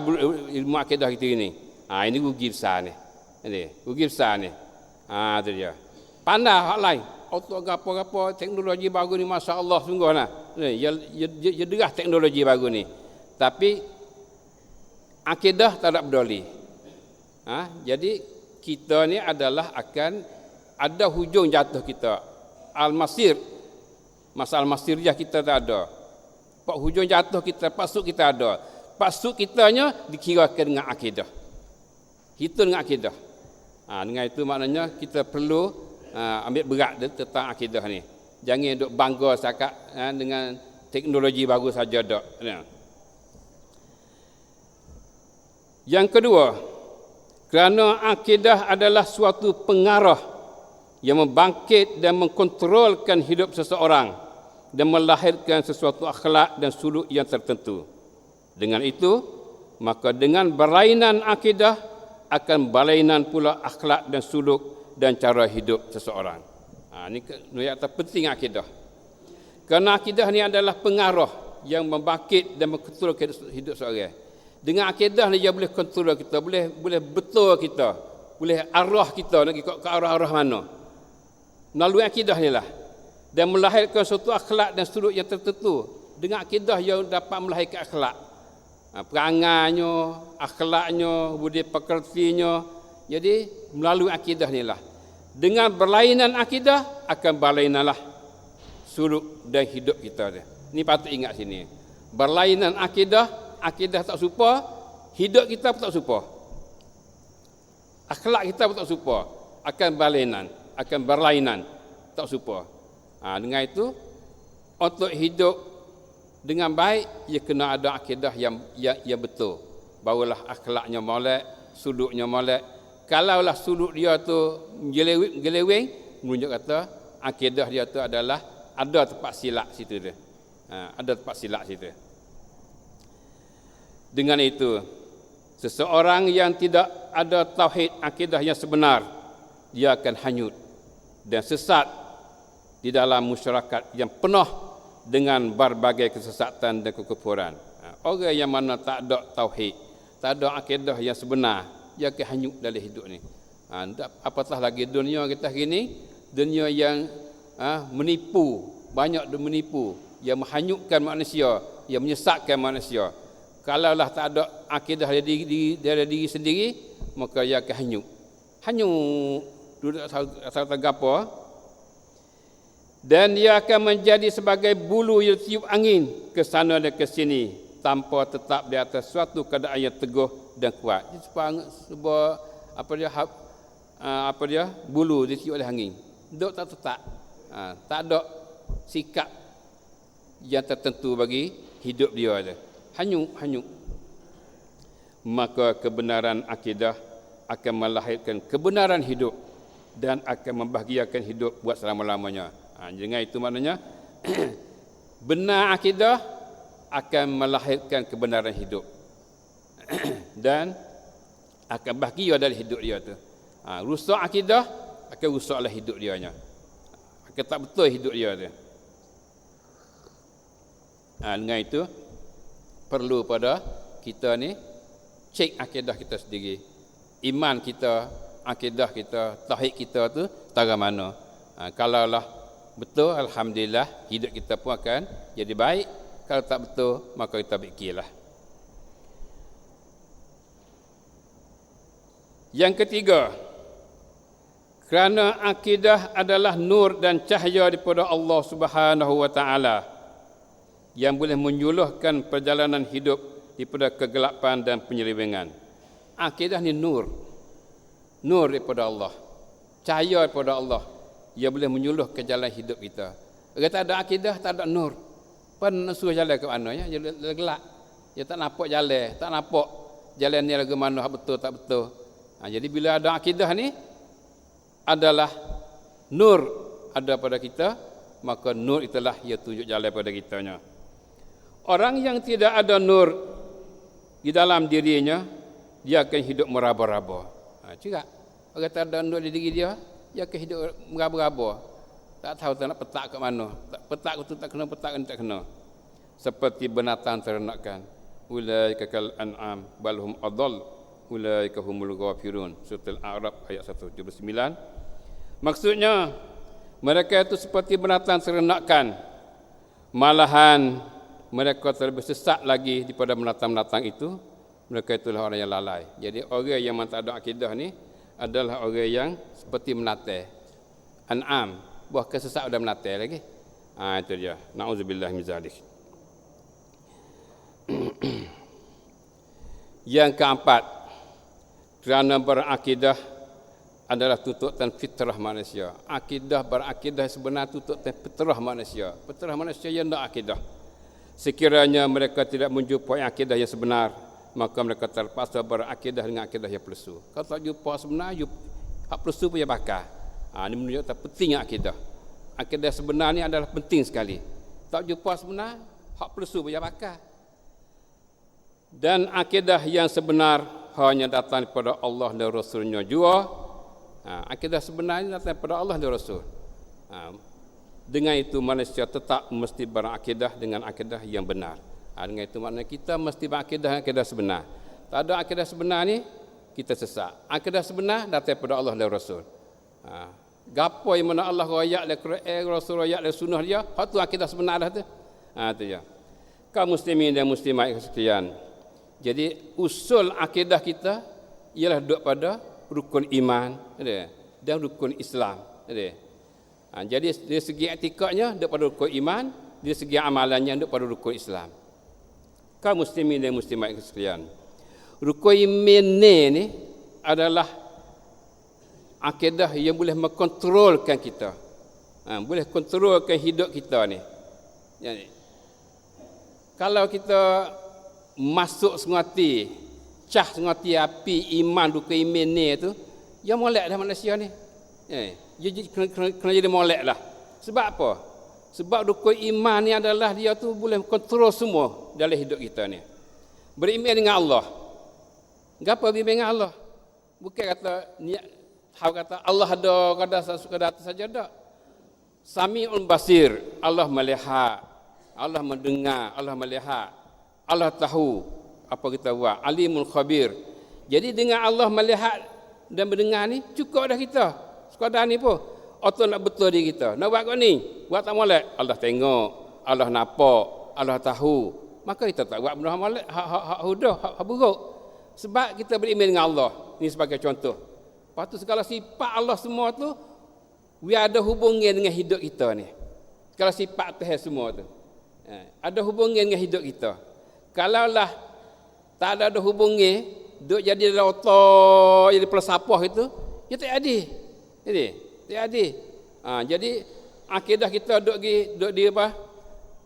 ilmu akidah kita ini. Ini rugi besar ni. Rugi besar ni. Itu dia. Pandai hak lain. Auto apa-apa teknologi baru ni, masya-Allah sungguh nah. Dia derah teknologi baru ni. Tapi akidah tak ada peduli. Jadi kita ni adalah akan ada hujung jatuh kita. Al-masir, masa al-masiriyah kita tak ada. Pak hujung jatuh kita, pasuk kita ada. Pasuk kitanya dikirakan dengan akidah. Hitung dengan akidah. Dengan itu maknanya kita perlu ambil berat tentang akidah ni. Jangan duk bangga setakat dengan teknologi baru saja dak. Yang kedua, kerana akidah adalah suatu pengarah yang membangkit dan mengkontrolkan hidup seseorang dan melahirkan sesuatu akhlak dan suluk yang tertentu. Dengan itu, maka dengan berlainan akidah akan berlainan pula akhlak dan suluk dan cara hidup seseorang. Ini yang terpenting akidah. Kerana akidah ni adalah pengarah yang membangkit dan mengkontrolkan hidup seseorang. Dengan akidah ni dia boleh kontrol kita, boleh betul kita, boleh arah kita nak ikut ke arah-arah mana. Melalui akidah ni lah. Dan melahirkan suatu akhlak dan suluk yang tertentu. Dengan akidah yang dapat melahirkan akhlak. Perangainya, akhlaknya, budi pekertinya. Jadi melalui akidah ni lah. Dengan berlainan akidah akan berlainan lah suluk dan hidup kita dia. Ni patut ingat sini. Berlainan akidah tak serupa, hidup kita pun tak serupa. Akhlak kita pun tak serupa, akan berlainan, tak serupa. Dengan itu, untuk hidup dengan baik, ia kena ada akidah yang betul. Barulah akhlaknya molek, suluknya molek. Kalaulah suluk dia tu geleweng, menunjuk kata akidah dia tu adalah ada tempat silap situ dia. Ada tempat silap situ. Dengan itu, seseorang yang tidak ada tauhid akidah yang sebenar, dia akan hanyut dan sesat di dalam masyarakat yang penuh dengan berbagai kesesatan dan kekufuran. Orang yang mana tak ada tauhid, tak ada akidah yang sebenar, dia akan hanyut dalam hidup ni. Apatah lagi dunia kita hari ni, dunia yang menipu, banyak menipu, yang menghanyutkan manusia, yang menyesatkan manusia. Kalaulah tak ada akidah dari diri sendiri, maka ia akan hanyut. Hanyut duduk asal tergapa. Dan dia akan menjadi sebagai bulu yang tiup angin ke sana dan ke sini tanpa tetap di atas suatu keadaan yang teguh dan kuat. Sebuah bulu ditiup oleh angin. Duduk tak tetap. Tak ada sikap yang tertentu bagi hidup dia ada. Hanyut. Maka kebenaran akidah akan melahirkan kebenaran hidup dan akan membahagiakan hidup buat selama-lamanya. Dengan itu maknanya benar akidah akan melahirkan kebenaran hidup dan akan bahagia dalam hidup dia tu. Rusak akidah akan rusaklah hidup dia nya. Akan tak betul hidup dia tu. Dengan itu perlu pada kita ni cek akidah kita sendiri. Iman kita, akidah kita, tauhid kita tu tara mana. Kalaulah betul, alhamdulillah, hidup kita pun akan jadi baik. Kalau tak betul, maka kita fikirlah. Yang ketiga, kerana akidah adalah nur dan cahaya daripada Allah Subhanahu wa taala yang boleh menyuluhkan perjalanan hidup daripada kegelapan dan penyelewengan. Akidah ni nur daripada Allah, cahaya daripada Allah yang boleh menyuluh ke jalan hidup kita. Kalau tak ada akidah, tak ada nur, pun suruh jalan ke mana ya? Dia gelap, dia tak nampak jalan, tak nampak jalan ni lagu mana betul tak betul. Jadi bila ada akidah ni adalah nur ada pada kita, maka nur itulah yang tunjuk jalan pada kitanya. Orang yang tidak ada nur di dalam dirinya, dia akan hidup meraba-raba. Juga orang tak ada nur di diri dia, dia akan hidup meraba-raba. Tak tahu tak nak petak ke mana. Petak tu tak kena, petak tak kena. Seperti binatang ternakan. Ulaika kal an'am bal hum adall. Ulaika humul ghafirun. Surah Al-A'raf ayat 179. Maksudnya mereka itu seperti binatang ternakan. Malahan mereka terlebih sesat lagi daripada binatang-binatang itu. Mereka itulah orang yang lalai. Jadi orang yang tak ada akidah ni adalah orang yang seperti menatai. An'am, buah kesesat dah menatai lagi. Itu dia. Nauzubillah min zalik. Yang keempat, kerana berakidah adalah tuntutan fitrah manusia. Akidah berakidah sebenar tuntutan fitrah manusia. Fitrah manusia yang nak akidah. Sekiranya mereka tidak menjumpai akidah yang sebenar, maka mereka terpaksa berakidah dengan akidah yang palsu. Kalau tak jumpa sebenar, hak palsu punya bakar. Ini menunjukkan pentingnya akidah. Akidah sebenar ni adalah penting sekali. Tak jumpa sebenar, hak palsu punya bakar. Dan akidah yang sebenar hanya datang daripada Allah dan Rasulnya jua. Akidah sebenar ini datang daripada Allah dan Rasul. Dengan itu manusia tetap mesti berakidah dengan akidah yang benar. Dengan itu maknanya kita mesti berakidah akidah sebenar. Tak ada akidah sebenar ni, kita sesat. Akidah sebenar datang daripada Allah dan Rasul. Gapo yang mana Allah royak le Quran, Rasul royak le sunnah dia, hak tu akidah sebenar dah tu. Tu je. Kaum muslimin dan muslimat sekalian. Jadi usul akidah kita ialah duduk pada rukun iman dan rukun Islam. Jadi dari segi etikanya duduk pada rukun iman, dari segi amalannya duduk pada rukun Islam. Kaum muslimin dan muslimat sekalian, rukun iman ni adalah akidah yang boleh mengkontrolkan kita, boleh kontrolkan hidup kita ni. Yani, kalau kita masuk sengati, cah sengati api iman rukun iman ni tu, dia molek dah manusia ni. Dia kena jadi molek lah. Sebab apa? Sebab rukun iman ni adalah dia tu boleh kontrol semua dalam hidup kita ni. Beriman dengan Allah. Gapo beriman dengan Allah? Bukan kata niat kata Allah ada kadar saja tak. Sami'un basir, Allah melihat, Allah mendengar, Allah melihat. Allah tahu apa kita buat. Alimul khabir. Jadi dengan Allah melihat dan mendengar ni cukup dah kita. Sekadar ni pun auto nak betul diri kita. Nak buat kau ni, buat tak molek. Allah tengok, Allah nampak, Allah tahu. Maka kita tak buat benda molek, hak hudah, hak buruk. Sebab kita beriman dengan Allah. Ini sebagai contoh. Lepas tu segala sifat Allah semua tu ada hubungan dengan hidup kita ni. Segala sifat Tuhan semua tu ada hubungan dengan hidup kita. Kalaulah tak ada hubungan, duk jadi dalam otak, jadi pelsafah itu, dia tak adil. Tak adil. Jadi akidah kita duk di apa?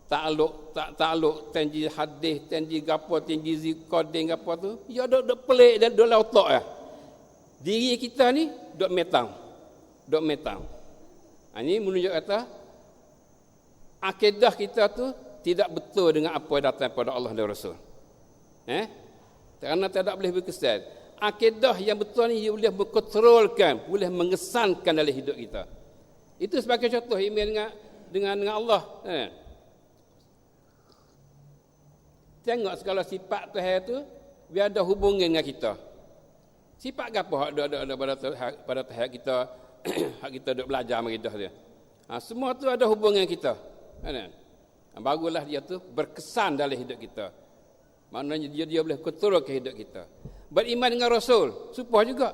Takluk tanji hadis, tanji gapo, tanji zikadin gapo tu, dia duk pelik dan duk dalam otak ya. Diri kita ni duk metang. Ini menunjuk kata akidah kita tu tidak betul dengan apa yang datang daripada Allah dan Rasul. Kerana tidak boleh berkesan. Akidah yang betul ni boleh berkontrolkan, boleh mengesankan dalam hidup kita. Itu sebagai contoh iman dengan Allah. Tengok segala sifat Tuhan tu biar ada hubungan dengan kita. Sifat apa ada pada Tuhan kita hak kita duk belajar akidah dia. Semua tu ada hubungan kita. Barulah dia tu berkesan dalam hidup kita. Maknanya dia boleh kontrol ke hidup kita. Beriman dengan Rasul, supaya juga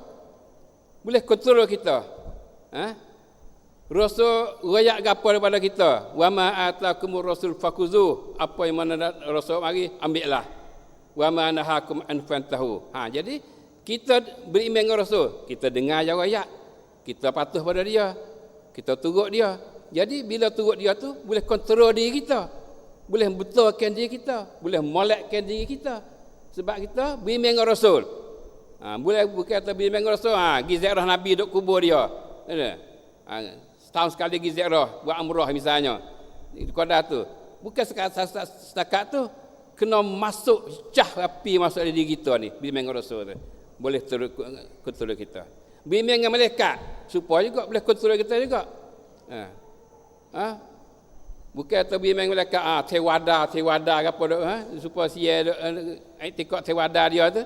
boleh kontrol kita. Rasul royak gapo daripada kita. Wa ma atakumur rasul fakuzuh. Apa yang mana Rasul mari, ambillah. Wa ma nahakum an fantahu. Jadi kita beriman dengan Rasul, kita dengar dia royak, kita patuh pada dia, kita turut dia. Jadi bila turut dia tu boleh kontrol diri kita, boleh betulkan diri kita, boleh molekkan diri kita. Sebab kita beriman dengan Rasul. Boleh bukan kata beriman dengan Rasul, pergi ziarah Nabi duk kubur dia. Setahun sekali pergi ziarah, buat umrah misalnya. Qadar tu. Bukan setakat tu, kena masuk cah api masuk dalam diri kita ni, beriman dengan Rasul tu. Boleh kontrol kita. Beriman dengan malaikat, supaya juga boleh kontrol kita juga. Bukan atau beriman dengan malaikat tewada apa supaya sia etikot tewada dia tu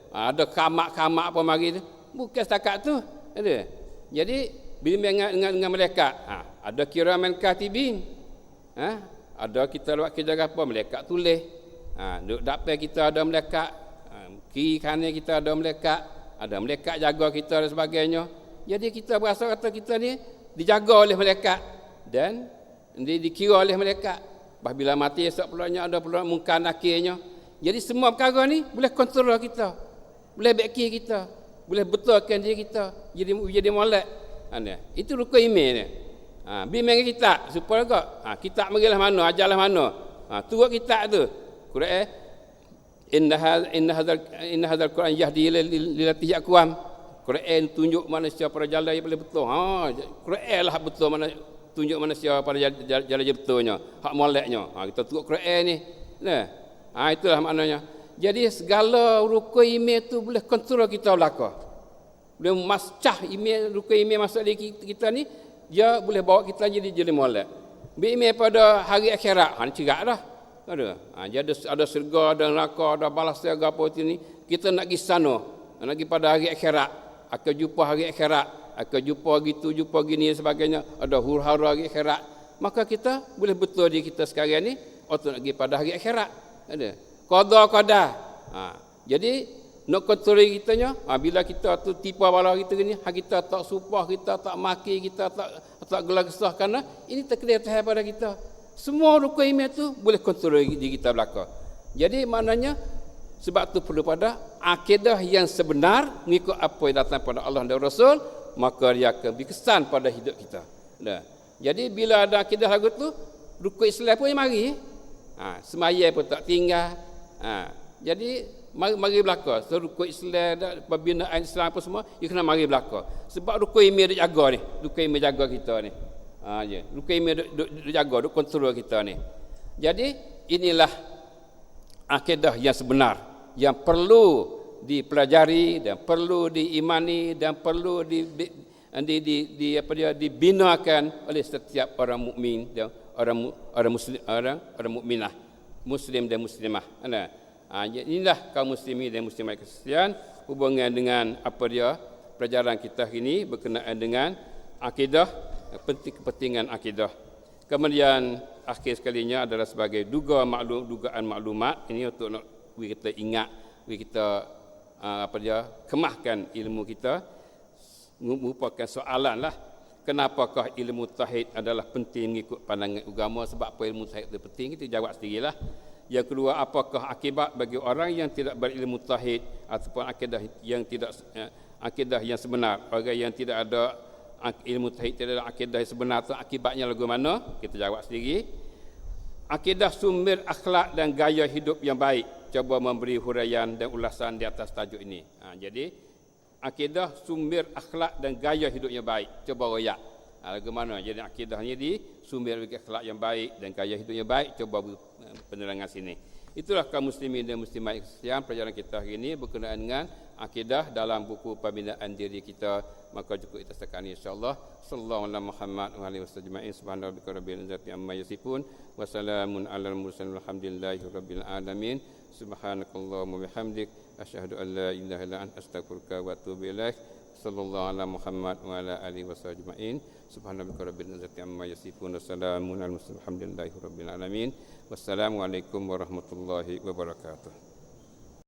ada kamak apa mari tu, bukan setakat tu ada. Jadi beriman dengan malaikat, ada kiraman katibin, ada kita buat kerja apa malaikat tulis, duk dapat kita ada malaikat, kiri kanan kita ada malaikat, ada malaikat jaga kita dan sebagainya. Jadi kita berasa kata kita ni dijaga oleh malaikat dan dikira oleh malaikat. Apabila mati esok pulanya ada pula mungkar nakirnya. Jadi semua perkara ni boleh kontrol kita. Boleh backing kita. Boleh betulkan diri kita. Jadi molek. Itu rukun iman ni. Bimbing kita supaya kau kitab marilah mana, ajarlah mana. Turut kitab tu. Quran inna hadzal Quran yahdi lillati aqwam. Quran tunjuk manusia pada jalan yang paling betul. Quran lah betul mana tunjuk manusia pada jalan yang betulnya, hak moleknya. Kita turut Quran ni. Nah. Itulah maknanya. Jadi segala rukun iman tu boleh kontrol kita belaka. Boleh mascah iman, rukun iman masuk di kita ni, dia boleh bawa kita jadi molek. Beriman pada hari akhirat, ni cerak dah. Ada syurga, ada neraka, ada balas segala apa ni. Kita nak pergi sana, nak pergi pada hari akhirat. Akan jumpa hari akhirat, akan jumpa gitu, jumpa gini dan sebagainya. Ada huru-hara hari akhirat. Maka kita boleh betul diri kita sekarang ni, untuk nak pergi pada hari akhirat. Ada qada. Jadi nak kontrol kitanya, bila kita tu tipu bala kita ni, kita tak supah, kita tak maki, kita tak gelar gesah kerana ini takdir Tuhan pada kita. Semua rukun iman tu boleh kontrol diri kita belaka. Jadi maknanya sebab tu perlu pada akidah yang sebenar, mengikut apa yang datang pada Allah dan Rasul, maka dia akan berkesan pada hidup kita. Jadi bila ada akidah lagu tu, rukun Islam pun mari. Semaya pun tak tinggal. Jadi mari belaka. So, rukun Islam, pembinaan Islam apa semua, dia kena mari belaka. Sebab rukun iman dia jaga ni. Rukun iman jaga kita ni. Rukun iman dia jaga, dia kontrol kita ni. Jadi inilah akidah yang sebenar, yang perlu dipelajari dan perlu diimani dan perlu dibinakan oleh setiap orang mukmin dan orang mukminah, muslim dan muslimah. Inilah kaum muslimin dan muslimat sekalian, hubungan dengan apa dia pelajaran kita hari ini berkenaan dengan akidah, kepentingan akidah. Kemudian akhir sekalinya adalah sebagai dugaan maklumat. Ini untuk nak kita ingat, kita kemahkan ilmu kita. Merupakan soalan lah, kenapakah ilmu tauhid adalah penting mengikut pandangan agama? Sebab apa ilmu tauhid itu penting? Kita jawab sendirilah. Yang kedua, apakah akibat bagi orang yang tidak berilmu tauhid ataupun akidah yang sebenar? Orang yang tidak ada ilmu tauhid, tidak ada akidah yang sebenar, itu akibatnya lagu mana? Kita jawab sendiri. Akidah sumber akhlak dan gaya hidup yang baik. Coba memberi huraian dan ulasan di atas tajuk ini. Jadi akidah sumber akhlak dan gaya hidup yang baik. Coba royak. Lagu mana? Jadi akidah ni di sumber akhlak yang baik dan gaya hidup yang baik. Coba penerangan sini. Itulah kaum muslimin dan muslimat sekalian, pelajaran kita hari ini berkenaan dengan akidah dalam buku pembinaan diri kita. Maka cukup kita setakat ini insya-Allah. Sallallahu alaihi Muhammad wa alihi wasallam. Subhanarabbika rabbil izzati amma yasifun wa salamun alal mursalin walhamdulillahi rabbil alamin. Subhanakallahumma bihamdik asyhadu an la ilaha illa anta astaghfiruka wa atubu ilaik. Sallallahu alaihi Muhammad wa ala alihi wasallam. Subhanarabbika rabbil izzati amma yasifun wa salamun alal mursalin walhamdulillahi rabbil alamin. Wassalamualaikum warahmatullahi wabarakatuh.